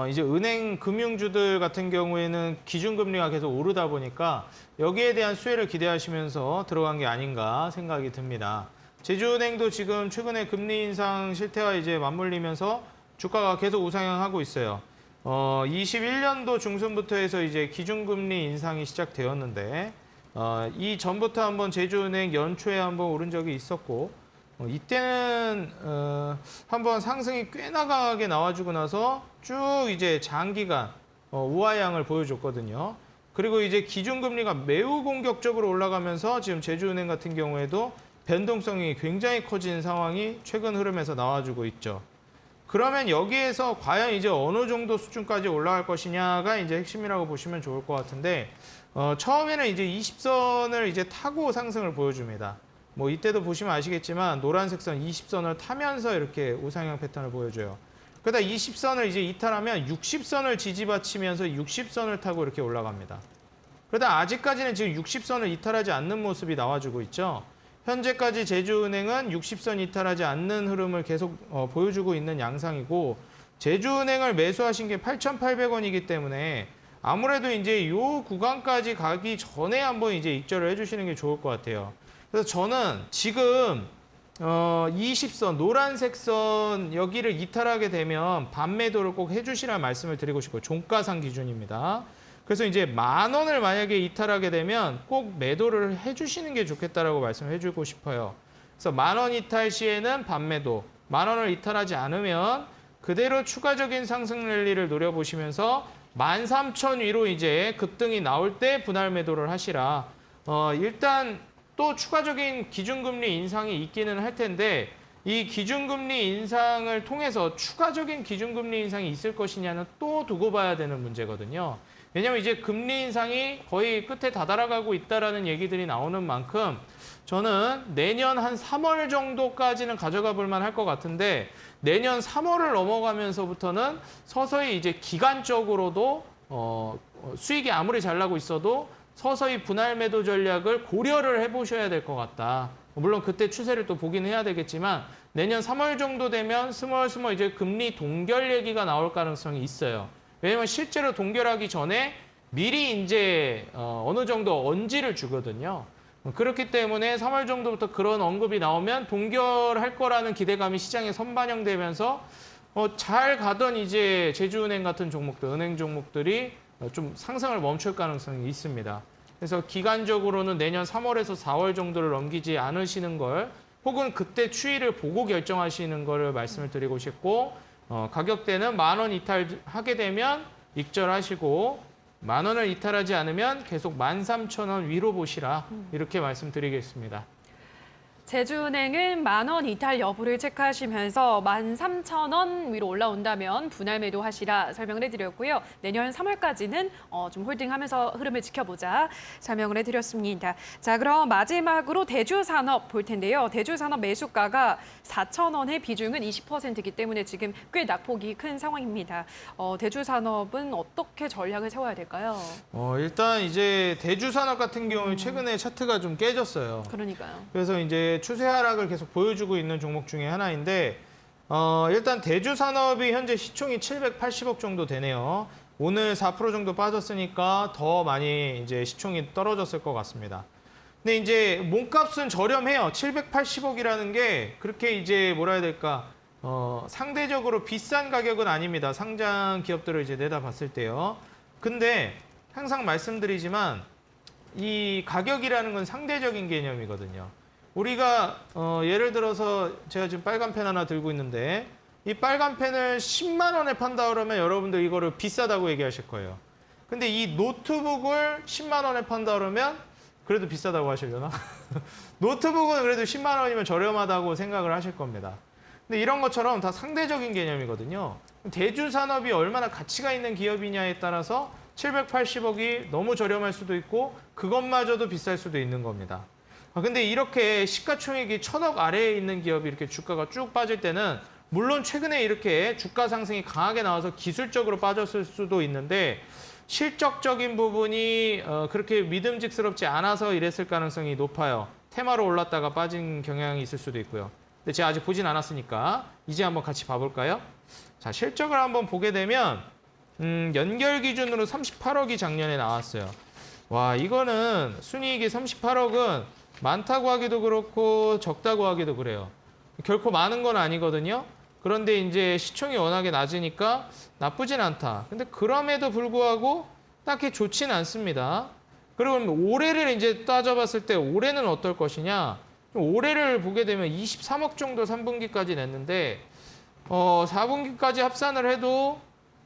Speaker 2: 이제 은행 금융주들 같은 경우에는 기준금리가 계속 오르다 보니까 여기에 대한 수혜를 기대하시면서 들어간 게 아닌가 생각이 듭니다. 제주은행도 지금 최근에 금리 인상 실태와 이제 맞물리면서 주가가 계속 우상향하고 있어요. 21년도 중순부터 해서 이제 기준금리 인상이 시작되었는데 이 전부터 한번 제주은행 연초에 한번 오른 적이 있었고 이때는 한번 상승이 꽤나 강하게 나와주고 나서 쭉 이제 장기간 우하향을 보여줬거든요. 그리고 이제 기준금리가 매우 공격적으로 올라가면서 지금 제주은행 같은 경우에도 변동성이 굉장히 커진 상황이 최근 흐름에서 나와주고 있죠. 그러면 여기에서 과연 이제 어느 정도 수준까지 올라갈 것이냐가 이제 핵심이라고 보시면 좋을 것 같은데 처음에는 이제 20선을 이제 타고 상승을 보여줍니다. 뭐 이때도 보시면 아시겠지만 노란색 선 20선을 타면서 이렇게 우상향 패턴을 보여줘요. 그러다 20선을 이제 이탈하면 60선을 지지받치면서 60선을 타고 이렇게 올라갑니다. 그러다 아직까지는 지금 60선을 이탈하지 않는 모습이 나와주고 있죠. 현재까지 제주은행은 60선 이탈하지 않는 흐름을 계속 보여주고 있는 양상이고 제주은행을 매수하신 게 8,800원이기 때문에 아무래도 이제 이 구간까지 가기 전에 한번 이제 익절을 해주시는 게 좋을 것 같아요. 그래서 저는 지금 20선, 노란색 선 여기를 이탈하게 되면 반매도를 꼭 해주시라는 말씀을 드리고 싶고요. 종가상 기준입니다. 그래서 이제 10,000원을 만약에 이탈하게 되면 꼭 매도를 해주시는 게 좋겠다라고 말씀을 해주고 싶어요. 그래서 10,000원 이탈 시에는 반매도, 10,000원을 이탈하지 않으면 그대로 추가적인 상승 랠리를 노려보시면서 13,000 위로 이제 급등이 나올 때 분할 매도를 하시라. 일단 또 추가적인 기준금리 인상이 있기는 할 텐데 이 기준금리 인상을 통해서 추가적인 기준금리 인상이 있을 것이냐는 또 두고 봐야 되는 문제거든요. 왜냐하면 이제 금리 인상이 거의 끝에 다다라가고 있다라는 얘기들이 나오는 만큼 저는 내년 한 3월 정도까지는 가져가 볼 만할 것 같은데 내년 3월을 넘어가면서부터는 서서히 이제 기간적으로도 수익이 아무리 잘 나고 있어도 서서히 분할 매도 전략을 고려를 해보셔야 될 것 같다. 물론 그때 추세를 또 보긴 해야 되겠지만 내년 3월 정도 되면 스멀스멀 이제 금리 동결 얘기가 나올 가능성이 있어요. 왜냐면 실제로 동결하기 전에 미리 이제 어느 정도 언지를 주거든요. 그렇기 때문에 3월 정도부터 그런 언급이 나오면 동결할 거라는 기대감이 시장에 선반영되면서 잘 가던 이제 제주은행 같은 종목들, 은행 종목들이 좀 상승을 멈출 가능성이 있습니다. 그래서 기간적으로는 내년 3월에서 4월 정도를 넘기지 않으시는 걸 혹은 그때 추이를 보고 결정하시는 걸 말씀을 드리고 싶고 가격대는 10,000원 이탈하게 되면 익절하시고 10,000원을 이탈하지 않으면 계속 13,000원 위로 보시라 이렇게 말씀드리겠습니다.
Speaker 1: 제주은행은 10,000원 이탈 여부를 체크하시면서 13,000원 위로 올라온다면 분할 매도하시라 설명을 해드렸고요. 내년 3월까지는 좀 홀딩하면서 흐름을 지켜보자 설명을 해드렸습니다. 자, 그럼 마지막으로 대주산업 볼 텐데요. 대주산업 매수가가 4,000원의 비중은 20%이기 때문에 지금 꽤 낙폭이 큰 상황입니다. 대주산업은 어떻게 전략을 세워야 될까요?
Speaker 2: 일단 이제 대주산업 같은 경우에 최근에 차트가 좀 깨졌어요.
Speaker 1: 그러니까요.
Speaker 2: 그래서 이제 추세 하락을 계속 보여주고 있는 종목 중에 하나인데 일단 대주산업이 현재 시총이 780억 정도 되네요. 오늘 4% 정도 빠졌으니까 더 많이 이제 시총이 떨어졌을 것 같습니다. 근데 이제 몸값은 저렴해요. 780억이라는 게 그렇게 이제 뭐라 해야 될까? 상대적으로 비싼 가격은 아닙니다. 상장 기업들을 이제 내다봤을 때요. 근데 항상 말씀드리지만 이 가격이라는 건 상대적인 개념이거든요. 우리가 예를 들어서 제가 지금 빨간 펜 하나 들고 있는데 이 빨간 펜을 10만 원에 판다 그러면 여러분들 이거를 비싸다고 얘기하실 거예요. 근데 이 노트북을 10만 원에 판다 그러면 그래도 비싸다고 하시려나? 노트북은 그래도 10만 원이면 저렴하다고 생각을 하실 겁니다. 근데 이런 것처럼 다 상대적인 개념이거든요. 대주 산업이 얼마나 가치가 있는 기업이냐에 따라서 780억이 너무 저렴할 수도 있고 그것마저도 비쌀 수도 있는 겁니다. 근데 이렇게 시가총액이 1000억 아래에 있는 기업이 이렇게 주가가 쭉 빠질 때는 물론 최근에 이렇게 주가 상승이 강하게 나와서 기술적으로 빠졌을 수도 있는데 실적적인 부분이 그렇게 믿음직스럽지 않아서 이랬을 가능성이 높아요. 테마로 올랐다가 빠진 경향이 있을 수도 있고요. 근데 제가 아직 보진 않았으니까 이제 한번 같이 봐볼까요? 자, 실적을 한번 보게 되면 연결 기준으로 38억이 작년에 나왔어요. 와, 이거는 순이익이 38억은 많다고 하기도 그렇고 적다고 하기도 그래요. 결코 많은 건 아니거든요. 그런데 이제 시총이 워낙에 낮으니까 나쁘진 않다. 근데 그럼에도 불구하고 딱히 좋진 않습니다. 그리고 올해를 이제 따져봤을 때 올해는 어떨 것이냐? 올해를 보게 되면 23억 정도 3분기까지 냈는데 4분기까지 합산을 해도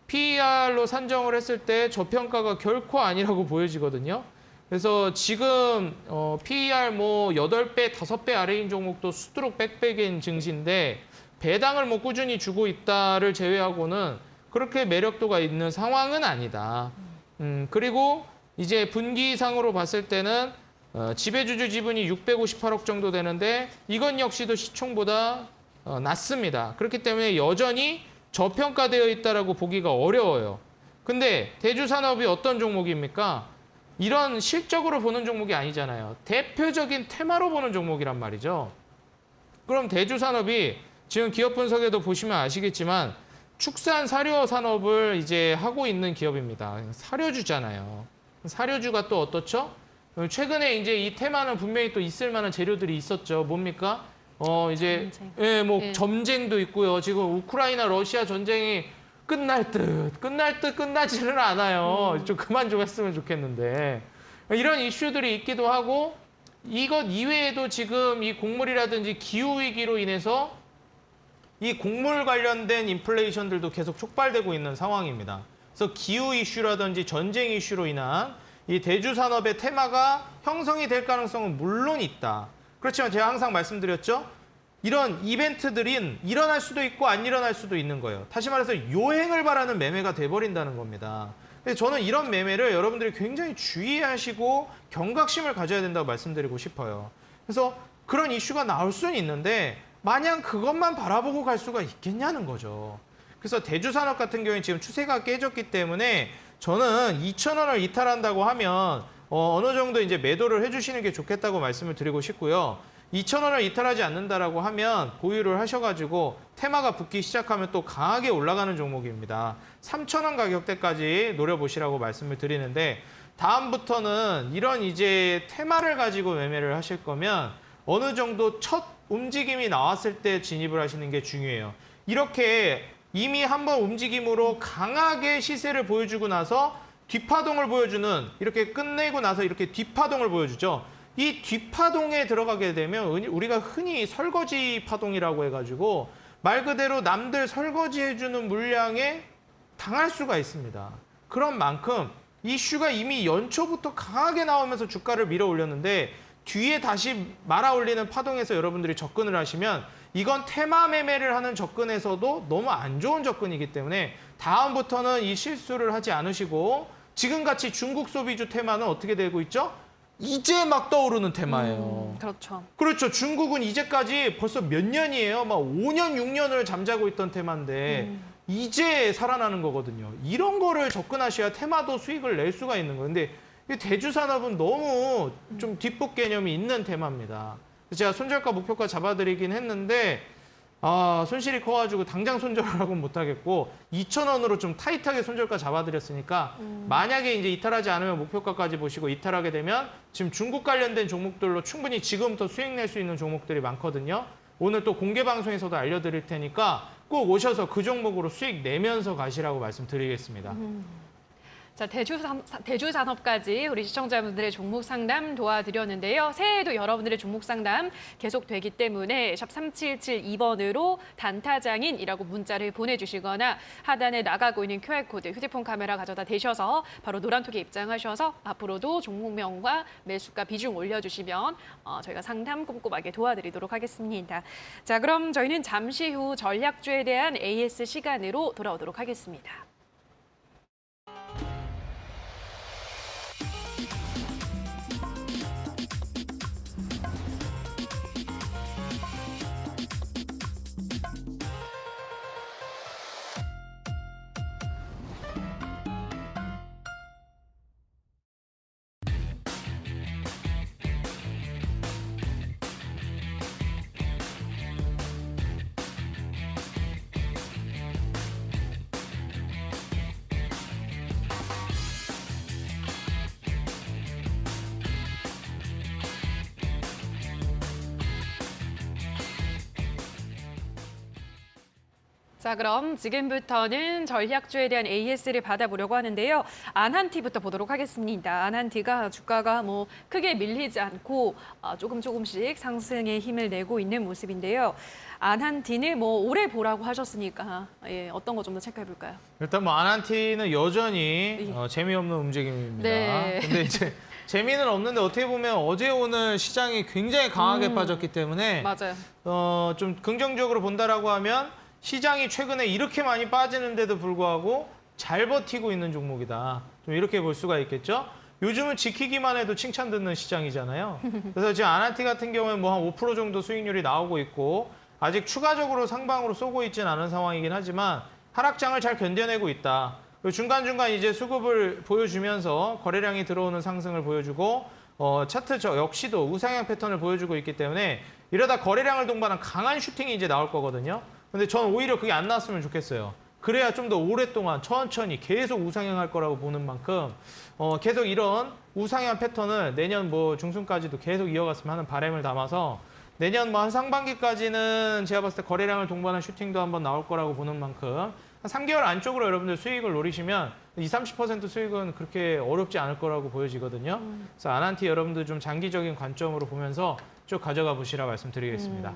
Speaker 2: PER로 산정을 했을 때 저평가가 결코 아니라고 보여지거든요. 그래서 지금 PER 뭐 8배, 5배 아래인 종목도 수두룩 빽빽인 증시인데 배당을 뭐 꾸준히 주고 있다를 제외하고는 그렇게 매력도가 있는 상황은 아니다. 그리고 이제 분기상으로 봤을 때는 지배주주 지분이 658억 정도 되는데 이건 역시도 시총보다 낮습니다. 그렇기 때문에 여전히 저평가되어 있다라고 보기가 어려워요. 근데 대주산업이 어떤 종목입니까? 이런 실적으로 보는 종목이 아니잖아요. 대표적인 테마로 보는 종목이란 말이죠. 그럼 대주산업이 지금 기업 분석에도 보시면 아시겠지만 축산 사료 산업을 이제 하고 있는 기업입니다. 사료주잖아요. 사료주가 또 어떻죠? 최근에 이제 이 테마는 분명히 또 있을 만한 재료들이 있었죠. 뭡니까? 이제
Speaker 1: 전쟁.
Speaker 2: 예, 뭐
Speaker 1: 예.
Speaker 2: 점쟁도 있고요. 지금 우크라이나 러시아 전쟁이 끝날 듯 끝나지는 않아요. 좀 그만 좀 했으면 좋겠는데 이런 이슈들이 있기도 하고 이것 이외에도 지금 이 곡물이라든지 기후 위기로 인해서 이 곡물 관련된 인플레이션들도 계속 촉발되고 있는 상황입니다. 그래서 기후 이슈라든지 전쟁 이슈로 인한 이 대주 산업의 테마가 형성이 될 가능성은 물론 있다. 그렇지만 제가 항상 말씀드렸죠. 이런 이벤트들은 일어날 수도 있고 안 일어날 수도 있는 거예요. 다시 말해서 요행을 바라는 매매가 돼버린다는 겁니다. 그래서 저는 이런 매매를 여러분들이 굉장히 주의하시고 경각심을 가져야 된다고 말씀드리고 싶어요. 그래서 그런 이슈가 나올 수는 있는데 마냥 그것만 바라보고 갈 수가 있겠냐는 거죠. 그래서 대주산업 같은 경우에 지금 추세가 깨졌기 때문에 저는 2,000원을 이탈한다고 하면 어느 정도 이제 매도를 해주시는 게 좋겠다고 말씀을 드리고 싶고요. 2,000원을 이탈하지 않는다라고 하면 보유를 하셔가지고 테마가 붙기 시작하면 또 강하게 올라가는 종목입니다. 3,000원 가격대까지 노려보시라고 말씀을 드리는데 다음부터는 이런 이제 테마를 가지고 매매를 하실 거면 어느 정도 첫 움직임이 나왔을 때 진입을 하시는 게 중요해요. 이렇게 이미 한번 움직임으로 강하게 시세를 보여주고 나서 뒷파동을 보여주는 이렇게 끝내고 나서 이렇게 뒷파동을 보여주죠. 이 뒷파동에 들어가게 되면 우리가 흔히 설거지 파동이라고 해가지고 말 그대로 남들 설거지해주는 물량에 당할 수가 있습니다. 그런 만큼 이슈가 이미 연초부터 강하게 나오면서 주가를 밀어 올렸는데 뒤에 다시 말아 올리는 파동에서 여러분들이 접근을 하시면 이건 테마 매매를 하는 접근에서도 너무 안 좋은 접근이기 때문에 다음부터는 이 실수를 하지 않으시고 지금같이 중국 소비주 테마는 어떻게 되고 있죠? 이제 막 떠오르는 테마예요.
Speaker 1: 그렇죠.
Speaker 2: 그렇죠. 중국은 이제까지 벌써 몇 년이에요. 막 5년, 6년을 잠자고 있던 테마인데 이제 살아나는 거거든요. 이런 거를 접근하셔야 테마도 수익을 낼 수가 있는 거예요. 근데 대주산업은 너무 좀 뒷북 개념이 있는 테마입니다. 제가 손절가, 목표가 잡아드리긴 했는데 손실이 커가지고 당장 손절을 하고는 못하겠고 2,000원으로 좀 타이트하게 손절가 잡아드렸으니까 만약에 이제 이탈하지 않으면 목표가까지 보시고 이탈하게 되면 지금 중국 관련된 종목들로 충분히 지금부터 수익 낼 수 있는 종목들이 많거든요. 오늘 또 공개 방송에서도 알려드릴 테니까 꼭 오셔서 그 종목으로 수익 내면서 가시라고 말씀드리겠습니다.
Speaker 1: 자, 대주산업까지 우리 시청자분들의 종목 상담 도와드렸는데요. 새해에도 여러분들의 종목 상담 계속되기 때문에 샵 3772번으로 단타장인이라고 문자를 보내주시거나 하단에 나가고 있는 QR코드 휴대폰 카메라 가져다 대셔서 바로 노란톡에 입장하셔서 앞으로도 종목명과 매수가 비중 올려주시면 저희가 상담 꼼꼼하게 도와드리도록 하겠습니다. 자, 그럼 저희는 잠시 후 전략주에 대한 AS 시간으로 돌아오도록 하겠습니다. 자, 그럼 지금부터는 전략주에 대한 AS를 받아보려고 하는데요. 안한티부터 보도록 하겠습니다. 안한티가 주가가 크게 밀리지 않고 조금씩 상승의 힘을 내고 있는 모습인데요. 안한티는 오래 보라고 하셨으니까 어떤 거 좀 더 체크해 볼까요?
Speaker 2: 일단 안한티는 여전히 재미없는 움직임입니다.
Speaker 1: 네.
Speaker 2: 근데 이제 재미는 없는데 어떻게 보면 어제 오늘 시장이 굉장히 강하게 빠졌기 때문에
Speaker 1: 맞아요.
Speaker 2: 좀 긍정적으로 본다라고 하면 시장이 최근에 이렇게 많이 빠지는데도 불구하고 잘 버티고 있는 종목이다. 좀 이렇게 볼 수가 있겠죠. 요즘은 지키기만 해도 칭찬 듣는 시장이잖아요. 그래서 지금 안한티 같은 경우에 한 5% 정도 수익률이 나오고 있고 아직 추가적으로 상방으로 쏘고 있지는 않은 상황이긴 하지만 하락장을 잘 견뎌내고 있다. 그리고 중간중간 이제 수급을 보여주면서 거래량이 들어오는 상승을 보여주고 차트 역시도 우상향 패턴을 보여주고 있기 때문에 이러다 거래량을 동반한 강한 슈팅이 이제 나올 거거든요. 근데 저는 오히려 그게 안 나왔으면 좋겠어요. 그래야 좀 더 오랫동안 천천히 계속 우상향할 거라고 보는 만큼 계속 이런 우상향 패턴을 내년 중순까지도 계속 이어갔으면 하는 바람을 담아서 내년 한 상반기까지는 제가 봤을 때 거래량을 동반한 슈팅도 한번 나올 거라고 보는 만큼 한 3개월 안쪽으로 여러분들 수익을 노리시면 20-30% 수익은 그렇게 어렵지 않을 거라고 보여지거든요. 그래서 안한티 여러분들 좀 장기적인 관점으로 보면서 쭉 가져가 보시라 말씀드리겠습니다.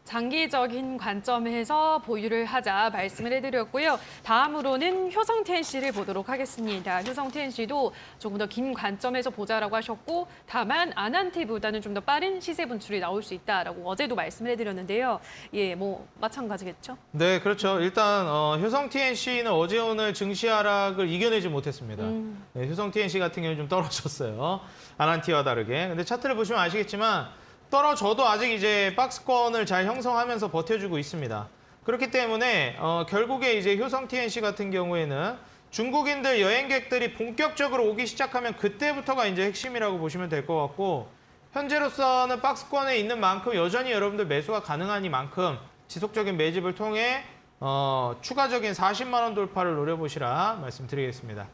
Speaker 1: 장기적인 관점에서 보유를 하자 말씀을 해드렸고요. 다음으로는 효성TNC를 보도록 하겠습니다. 효성TNC도 조금 더 긴 관점에서 보자라고 하셨고 다만 안한티보다는 좀 더 빠른 시세 분출이 나올 수 있다라고 어제도 말씀을 해드렸는데요. 마찬가지겠죠?
Speaker 2: 네, 그렇죠. 일단 효성TNC는 어제 오늘 증시 하락을 이겨내지 못했습니다. 네, 효성TNC 같은 경우는 좀 떨어졌어요. 안한티와 다르게. 근데 차트를 보시면 아시겠지만 떨어져도 아직 이제 박스권을 잘 형성하면서 버텨주고 있습니다. 그렇기 때문에 결국에 이제 효성TNC 같은 경우에는 중국인들 여행객들이 본격적으로 오기 시작하면 그때부터가 이제 핵심이라고 보시면 될 것 같고 현재로서는 박스권에 있는 만큼 여전히 여러분들 매수가 가능하니만큼 지속적인 매집을 통해 추가적인 40만 원 돌파를 노려보시라 말씀드리겠습니다.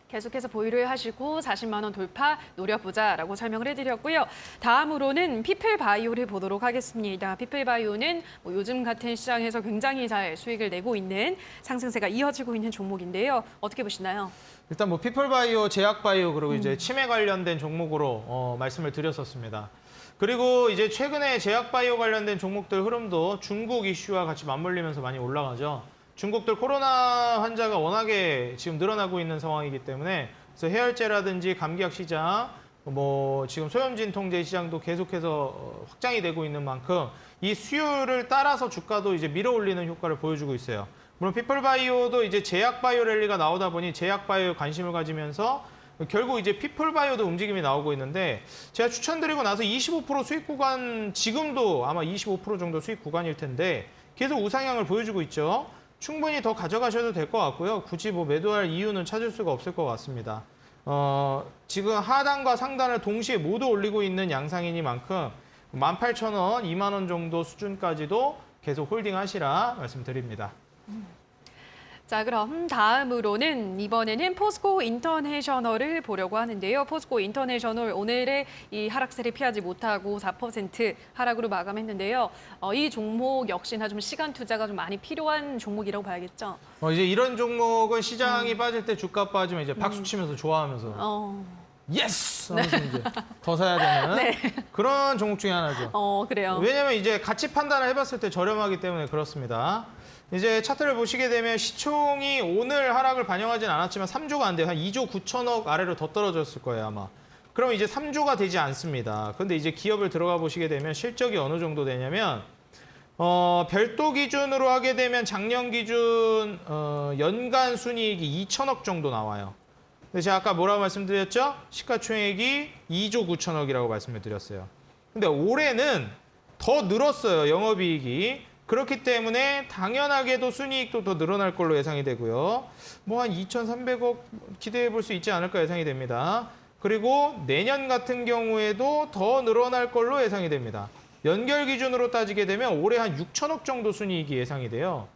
Speaker 1: 계속해서 보유를 하시고 40만 원 돌파 노려보자라고 설명을 해드렸고요. 다음으로는 피플바이오를 보도록 하겠습니다. 피플바이오는 요즘 같은 시장에서 굉장히 잘 수익을 내고 있는 상승세가 이어지고 있는 종목인데요. 어떻게 보시나요?
Speaker 2: 일단 피플바이오, 제약바이오 그리고 이제 치매 관련된 종목으로 말씀을 드렸었습니다. 그리고 이제 최근에 제약바이오 관련된 종목들 흐름도 중국 이슈와 같이 맞물리면서 많이 올라가죠. 중국들 코로나 환자가 워낙에 지금 늘어나고 있는 상황이기 때문에 그래서 해열제라든지 감기약 시장, 지금 소염진 통제 시장도 계속해서 확장이 되고 있는 만큼 이 수요를 따라서 주가도 이제 밀어 올리는 효과를 보여주고 있어요. 물론 피플바이오도 이제 제약바이오 랠리가 나오다 보니 제약바이오에 관심을 가지면서 결국 이제 피플바이오도 움직임이 나오고 있는데 제가 추천드리고 나서 25% 수익 구간 지금도 아마 25% 정도 수익 구간일 텐데 계속 우상향을 보여주고 있죠. 충분히 더 가져가셔도 될 것 같고요. 굳이 매도할 이유는 찾을 수가 없을 것 같습니다. 지금 하단과 상단을 동시에 모두 올리고 있는 양상이니만큼 18,000원, 2만 원 정도 수준까지도 계속 홀딩하시라 말씀드립니다.
Speaker 1: 자, 그럼 다음으로는 이번에는 포스코 인터내셔널을 보려고 하는데요. 포스코 인터내셔널 오늘의 이 하락세를 피하지 못하고 4% 하락으로 마감했는데요. 이 종목 역시나 좀 시간 투자가 좀 많이 필요한 종목이라고 봐야겠죠.
Speaker 2: 이제 이런 종목은 시장이 빠질 때 주가 빠지면 이제 박수 치면서 좋아하면서 예스! 하면서 이제 더 사야 되는
Speaker 1: 네.
Speaker 2: 그런 종목 중에 하나죠.
Speaker 1: 그래요.
Speaker 2: 왜냐면 이제 가치 판단을 해봤을 때 저렴하기 때문에 그렇습니다. 이제 차트를 보시게 되면 시총이 오늘 하락을 반영하진 않았지만 3조가 안 돼요. 한 2조 9천억 아래로 더 떨어졌을 거예요, 아마. 그럼 이제 3조가 되지 않습니다. 근데 이제 기업을 들어가 보시게 되면 실적이 어느 정도 되냐면 별도 기준으로 하게 되면 작년 기준 연간 순이익이 2천억 정도 나와요. 근데 제가 아까 뭐라고 말씀드렸죠? 시가총액이 2조 9천억이라고 말씀을 드렸어요. 근데 올해는 더 늘었어요, 영업이익이. 그렇기 때문에 당연하게도 순이익도 더 늘어날 걸로 예상이 되고요. 뭐 한 2,300억 기대해 볼 수 있지 않을까 예상이 됩니다. 그리고 내년 같은 경우에도 더 늘어날 걸로 예상이 됩니다. 연결 기준으로 따지게 되면 올해 한 6천억 정도 순이익이 예상이 돼요.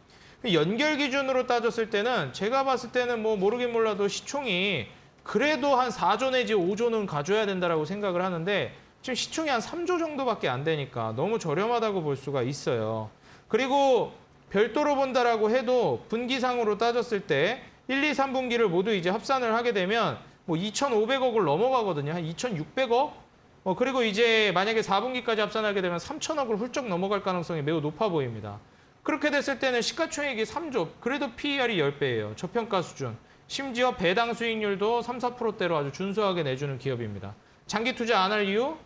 Speaker 2: 연결 기준으로 따졌을 때는 제가 봤을 때는 뭐 모르긴 몰라도 시총이 그래도 한 4조 내지 5조는 가져야 된다라고 생각을 하는데 지금 시총이 한 3조 정도밖에 안 되니까 너무 저렴하다고 볼 수가 있어요. 그리고 별도로 본다라고 해도 분기상으로 따졌을 때 1, 2, 3분기를 모두 이제 합산을 하게 되면 뭐 2,500억을 넘어가거든요. 한 2,600억? 그리고 이제 만약에 4분기까지 합산하게 되면 3,000억을 훌쩍 넘어갈 가능성이 매우 높아 보입니다. 그렇게 됐을 때는 시가총액이 3조, 그래도 PER이 10배예요. 저평가 수준. 심지어 배당 수익률도 3, 4%대로 아주 준수하게 내주는 기업입니다. 장기 투자 안 할 이유?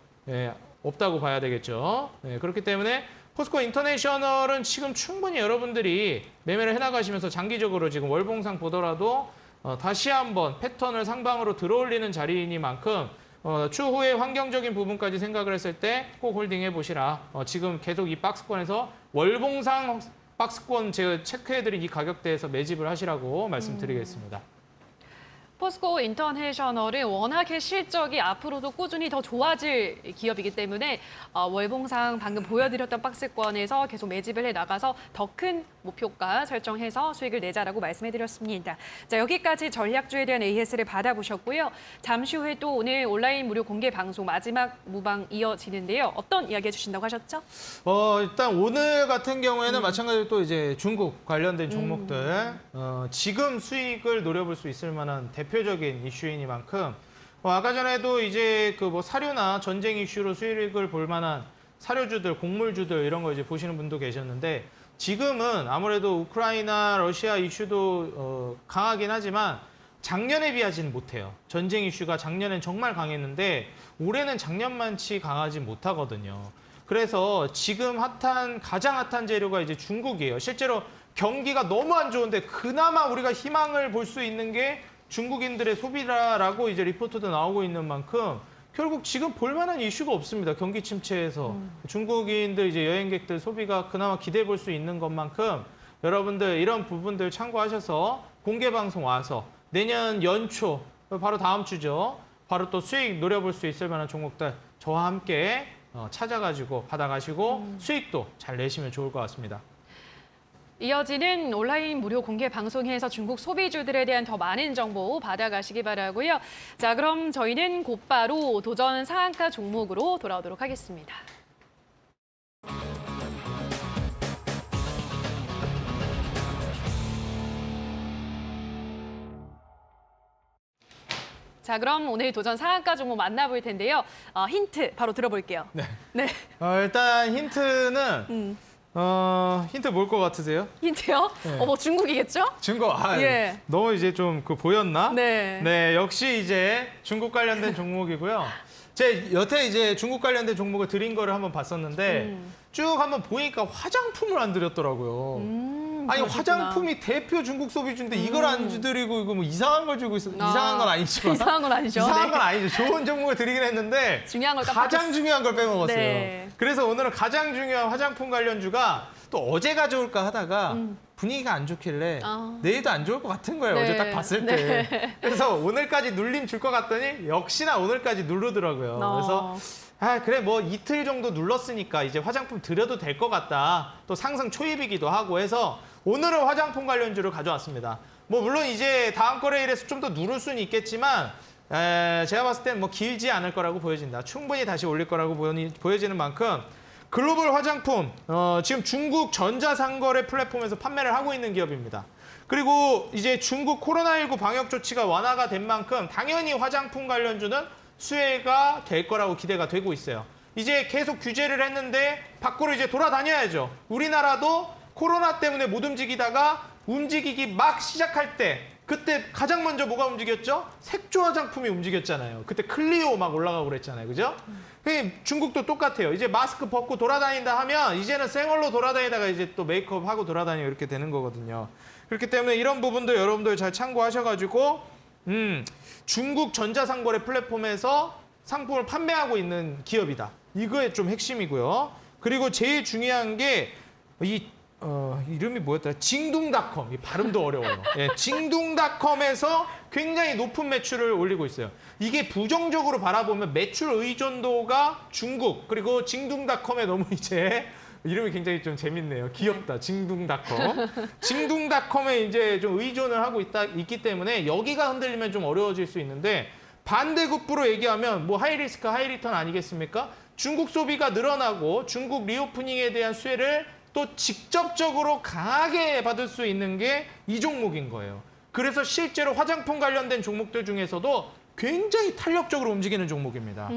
Speaker 2: 없다고 봐야 되겠죠. 그렇기 때문에 포스코 인터내셔널은 지금 충분히 여러분들이 매매를 해나가시면서 장기적으로 지금 월봉상 보더라도 다시 한번 패턴을 상방으로 들어올리는 자리이니만큼 추후에 환경적인 부분까지 생각을 했을 때 꼭 홀딩해 보시라. 지금 계속 이 박스권에서 월봉상 박스권 제가 체크해드린 이 가격대에서 매집을 하시라고 말씀드리겠습니다.
Speaker 1: 포스코 인터내셔널은 워낙에 실적이 앞으로도 꾸준히 더 좋아질 기업이기 때문에 월봉상 방금 보여드렸던 박스권에서 계속 매집을 해나가서 더 큰 목표가 설정해서 수익을 내자라고 말씀해드렸습니다. 자, 여기까지 전략주에 대한 AS를 받아보셨고요. 잠시 후에 또 오늘 온라인 무료 공개 방송 마지막 무방 이어지는데요. 어떤 이야기 해주신다고 하셨죠?
Speaker 2: 일단 오늘 같은 경우에는 마찬가지로 또 이제 중국 관련된 종목들 지금 수익을 노려볼 수 있을 만한 대표적인 이슈이니만큼 아까 전에도 이제 그 뭐 사료나 전쟁 이슈로 수익을 볼 만한 사료주들, 곡물주들 이런 거 이제 보시는 분도 계셨는데 지금은 아무래도 우크라이나, 러시아 이슈도 강하긴 하지만 작년에 비하지는 못해요. 전쟁 이슈가 작년엔 정말 강했는데 올해는 작년만치 강하지 못하거든요. 그래서 지금 가장 핫한 재료가 이제 중국이에요. 실제로 경기가 너무 안 좋은데 그나마 우리가 희망을 볼 수 있는 게 중국인들의 소비라라고 이제 리포트도 나오고 있는 만큼 결국 지금 볼만한 이슈가 없습니다. 경기 침체에서 중국인들 이제 여행객들 소비가 그나마 기대해 볼 수 있는 것만큼 여러분들 이런 부분들 참고하셔서 공개 방송 와서 내년 연초 바로 다음 주죠. 바로 또 수익 노려볼 수 있을 만한 종목들 저와 함께 찾아가지고 받아가시고 수익도 잘 내시면 좋을 것 같습니다.
Speaker 1: 이어지는 온라인 무료 공개 방송에서 중국 소비주들에 대한 더 많은 정보 받아가시기 바라고요. 자, 그럼 저희는 곧바로 도전 상한가 종목으로 돌아오도록 하겠습니다. 자, 그럼 오늘 도전 상한가 종목 만나볼 텐데요. 힌트 바로 들어볼게요.
Speaker 2: 네.
Speaker 1: 네.
Speaker 2: 일단 힌트는 힌트 뭘 것 같으세요?
Speaker 1: 힌트요?
Speaker 2: 네.
Speaker 1: 뭐 중국이겠죠?
Speaker 2: 중국,
Speaker 1: 예.
Speaker 2: 너무 이제 좀 보였나?
Speaker 1: 네.
Speaker 2: 네, 역시 이제 중국 관련된 종목이고요. 제 여태 이제 중국 관련된 종목을 드린 거를 한번 봤었는데 쭉 한번 보니까 화장품을 안 드렸더라고요. 아니
Speaker 1: 그러셨구나.
Speaker 2: 화장품이 대표 중국 소비주인데 이걸 안 드리고 이거 뭐 이상한 걸 주고 있어. 이상한 건 아니지만.
Speaker 1: 이상한 건 아니죠.
Speaker 2: 이상한
Speaker 1: 네.
Speaker 2: 건 아니죠. 좋은 종목을 드리긴 했는데
Speaker 1: 중요한 걸
Speaker 2: 가장 중요한 걸 빼먹었어요.
Speaker 1: 네.
Speaker 2: 그래서 오늘은 가장 중요한 화장품 관련주가 또 어제 가져올까 하다가 분위기가 안 좋길래 내일도 안 좋을 것 같은 거예요.
Speaker 1: 네.
Speaker 2: 어제 딱 봤을 때.
Speaker 1: 네.
Speaker 2: 그래서 오늘까지 눌림 줄 것 같더니 역시나 오늘까지 누르더라고요. 그래서 아 그래 뭐 이틀 정도 눌렀으니까 이제 화장품 드려도 될 것 같다. 또 상승 초입이기도 하고 해서 오늘은 화장품 관련주를 가져왔습니다. 뭐 물론 이제 다음 거래일에서 좀 더 누를 수는 있겠지만 제가 봤을 땐 뭐 길지 않을 거라고 보여진다. 충분히 다시 올릴 거라고 보여지는 만큼 글로벌 화장품 지금 중국 전자상거래 플랫폼에서 판매를 하고 있는 기업입니다. 그리고 이제 중국 코로나19 방역 조치가 완화가 된 만큼 당연히 화장품 관련주는 수혜가 될 거라고 기대가 되고 있어요. 이제 계속 규제를 했는데 밖으로 이제 돌아다녀야죠. 우리나라도 코로나 때문에 못 움직이다가 움직이기 막 시작할 때 그때 가장 먼저 뭐가 움직였죠? 색조 화장품이 움직였잖아요. 그때 클리오 막 올라가고 그랬잖아요. 그죠? 중국도 똑같아요. 이제 마스크 벗고 돌아다닌다 하면 이제는 생얼로 돌아다니다가 이제 또 메이크업 하고 돌아다니고 이렇게 되는 거거든요. 그렇기 때문에 이런 부분도 여러분들 잘 참고하셔가지고 중국 전자상거래 플랫폼에서 상품을 판매하고 있는 기업이다. 이거에 좀 핵심이고요. 그리고 제일 중요한 게 이름이 뭐였더라? 징둥닷컴. 이 발음도 어려워요. 예, 징둥닷컴에서 굉장히 높은 매출을 올리고 있어요. 이게 부정적으로 바라보면 매출 의존도가 중국 그리고 징둥닷컴에 너무 이제 이름이 굉장히 좀 재밌네요. 귀엽다. 징둥닷컴. 징둥닷컴에 이제 좀 의존을 하고 있기 때문에 여기가 흔들리면 좀 어려워질 수 있는데 반대급부로 얘기하면 뭐 하이리스크 하이리턴 아니겠습니까? 중국 소비가 늘어나고 중국 리오프닝에 대한 수혜를 또 직접적으로 강하게 받을 수 있는 게 이 종목인 거예요. 그래서 실제로 화장품 관련된 종목들 중에서도 굉장히 탄력적으로 움직이는 종목입니다.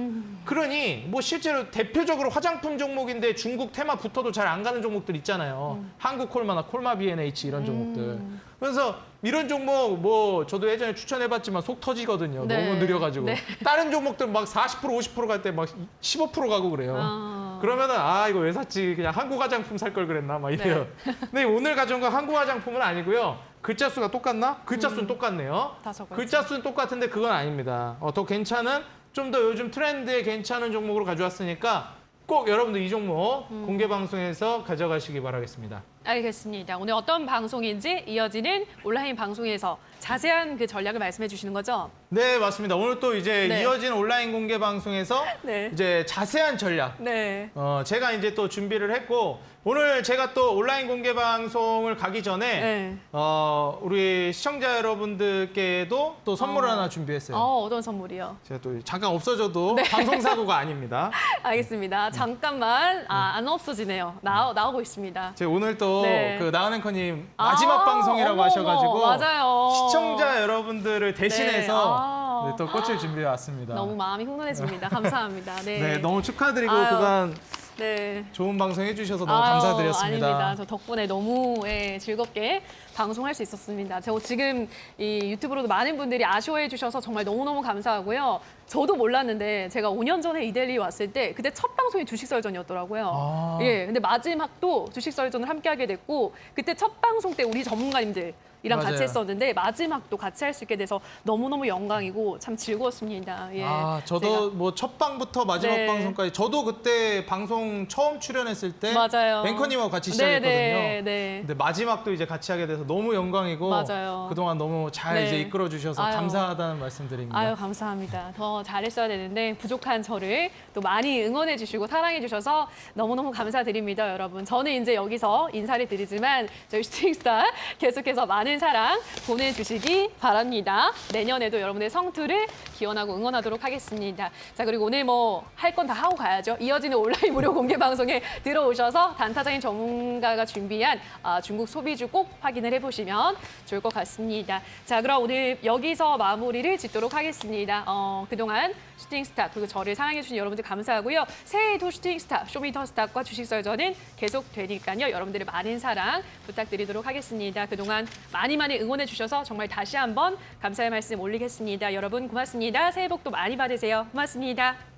Speaker 2: 그러니 뭐 실제로 대표적으로 화장품 종목인데 중국 테마 붙어도 잘 안 가는 종목들 있잖아요. 한국 콜마나 콜마 B&H 이런 종목들. 그래서 이런 종목 뭐 저도 예전에 추천해봤지만 속 터지거든요.
Speaker 1: 네.
Speaker 2: 너무 느려가지고.
Speaker 1: 네.
Speaker 2: 다른 종목들 막 40% 50% 갈 때 막 15% 가고 그래요. 그러면은 이거 왜 샀지? 그냥 한국 화장품 살 걸 그랬나? 막 이래요. 근데 오늘 가져온 건 한국 화장품은 아니고요. 글자 수가 똑같나? 글자 수는 똑같네요. 글자 수는 똑같은데 그건 아닙니다. 더 괜찮은 좀 더 요즘 트렌드에 괜찮은 종목으로 가져왔으니까 꼭 여러분들 이 종목 공개 방송에서 가져가시기 바라겠습니다.
Speaker 1: 알겠습니다. 오늘 어떤 방송인지 이어지는 온라인 방송에서 자세한 그 전략을 말씀해 주시는 거죠?
Speaker 2: 네, 맞습니다. 오늘 또 이제
Speaker 1: 네.
Speaker 2: 이어지는 온라인 공개 방송에서
Speaker 1: 네.
Speaker 2: 이제 자세한 전략
Speaker 1: 네.
Speaker 2: 제가 이제 또 준비를 했고 오늘 제가 또 온라인 공개 방송을 가기 전에
Speaker 1: 네.
Speaker 2: 우리 시청자 여러분들께도 또 선물을 하나 준비했어요.
Speaker 1: 어떤 선물이요?
Speaker 2: 제가 또 잠깐 없어져도 방송 사고가 아닙니다.
Speaker 1: 알겠습니다. 잠깐만 안 없어지네요. 나오고 있습니다.
Speaker 2: 제가 오늘 또
Speaker 1: 네.
Speaker 2: 그 나은행 커님 마지막 방송이라고
Speaker 1: 어머,
Speaker 2: 하셔가지고
Speaker 1: 맞아요.
Speaker 2: 시청자 여러분들을 대신해서
Speaker 1: 네.
Speaker 2: 네, 또 꽃을 준비해 왔습니다.
Speaker 1: 너무 마음이 훈훈해집니다. 감사합니다. 네.
Speaker 2: 네, 너무 축하드리고
Speaker 1: 아유.
Speaker 2: 그간
Speaker 1: 네.
Speaker 2: 좋은 방송 해주셔서 너무 감사드렸습니다.
Speaker 1: 아닙니다. 저 덕분에 너무 즐겁게 방송할 수 있었습니다. 제가 지금 이 유튜브로도 많은 분들이 아쉬워해 주셔서 정말 너무너무 감사하고요. 저도 몰랐는데 제가 5년 전에 이데일리 왔을 때 그때 첫 방송이 주식설전이었더라고요. 예, 근데 마지막도 주식설전을 함께하게 됐고 그때 첫 방송 때 우리 전문가님들 이랑
Speaker 2: 맞아요.
Speaker 1: 같이 했었는데 마지막도 같이 할 수 있게 돼서 너무너무 영광이고 참 즐거웠습니다. 예.
Speaker 2: 저도 뭐 첫 방부터 마지막
Speaker 1: 네.
Speaker 2: 방송까지 저도 그때 방송 처음 출연했을 때
Speaker 1: 맞아요.
Speaker 2: 앵커님하고 같이 시작했거든요.
Speaker 1: 네.
Speaker 2: 근데 마지막도 이제 같이 하게 돼서 너무 영광이고
Speaker 1: 맞아요.
Speaker 2: 그동안 너무 잘
Speaker 1: 네.
Speaker 2: 이제 이끌어 주셔서
Speaker 1: 아유.
Speaker 2: 감사하다는 말씀드립니다.
Speaker 1: 아유, 감사합니다. 더 잘했어야 되는데 부족한 저를 또 많이 응원해 주시고 사랑해 주셔서 너무너무 감사드립니다, 여러분. 저는 이제 여기서 인사를 드리지만 저희 슈팅스타 계속해서 많은 사랑 보내주시기 바랍니다. 내년에도 여러분의 성투를 기원하고 응원하도록 하겠습니다. 자, 그리고 오늘 뭐 할 건 다 하고 가야죠. 이어지는 온라인 무료 공개 방송에 들어오셔서 단타적인 전문가가 준비한 중국 소비주 꼭 확인을 해보시면 좋을 것 같습니다. 자, 그럼 오늘 여기서 마무리를 짓도록 하겠습니다. 그동안 슈팅스타 그리고 저를 사랑해주신 여러분들 감사하고요. 새해에도 슈팅스타, 쇼미더스타과 주식설전은 계속 되니까요. 여러분들의 많은 사랑 부탁드리도록 하겠습니다. 그동안 많이 응원해 주셔서 정말 다시 한번 감사의 말씀 올리겠습니다. 여러분 고맙습니다. 새해 복도 많이 받으세요. 고맙습니다.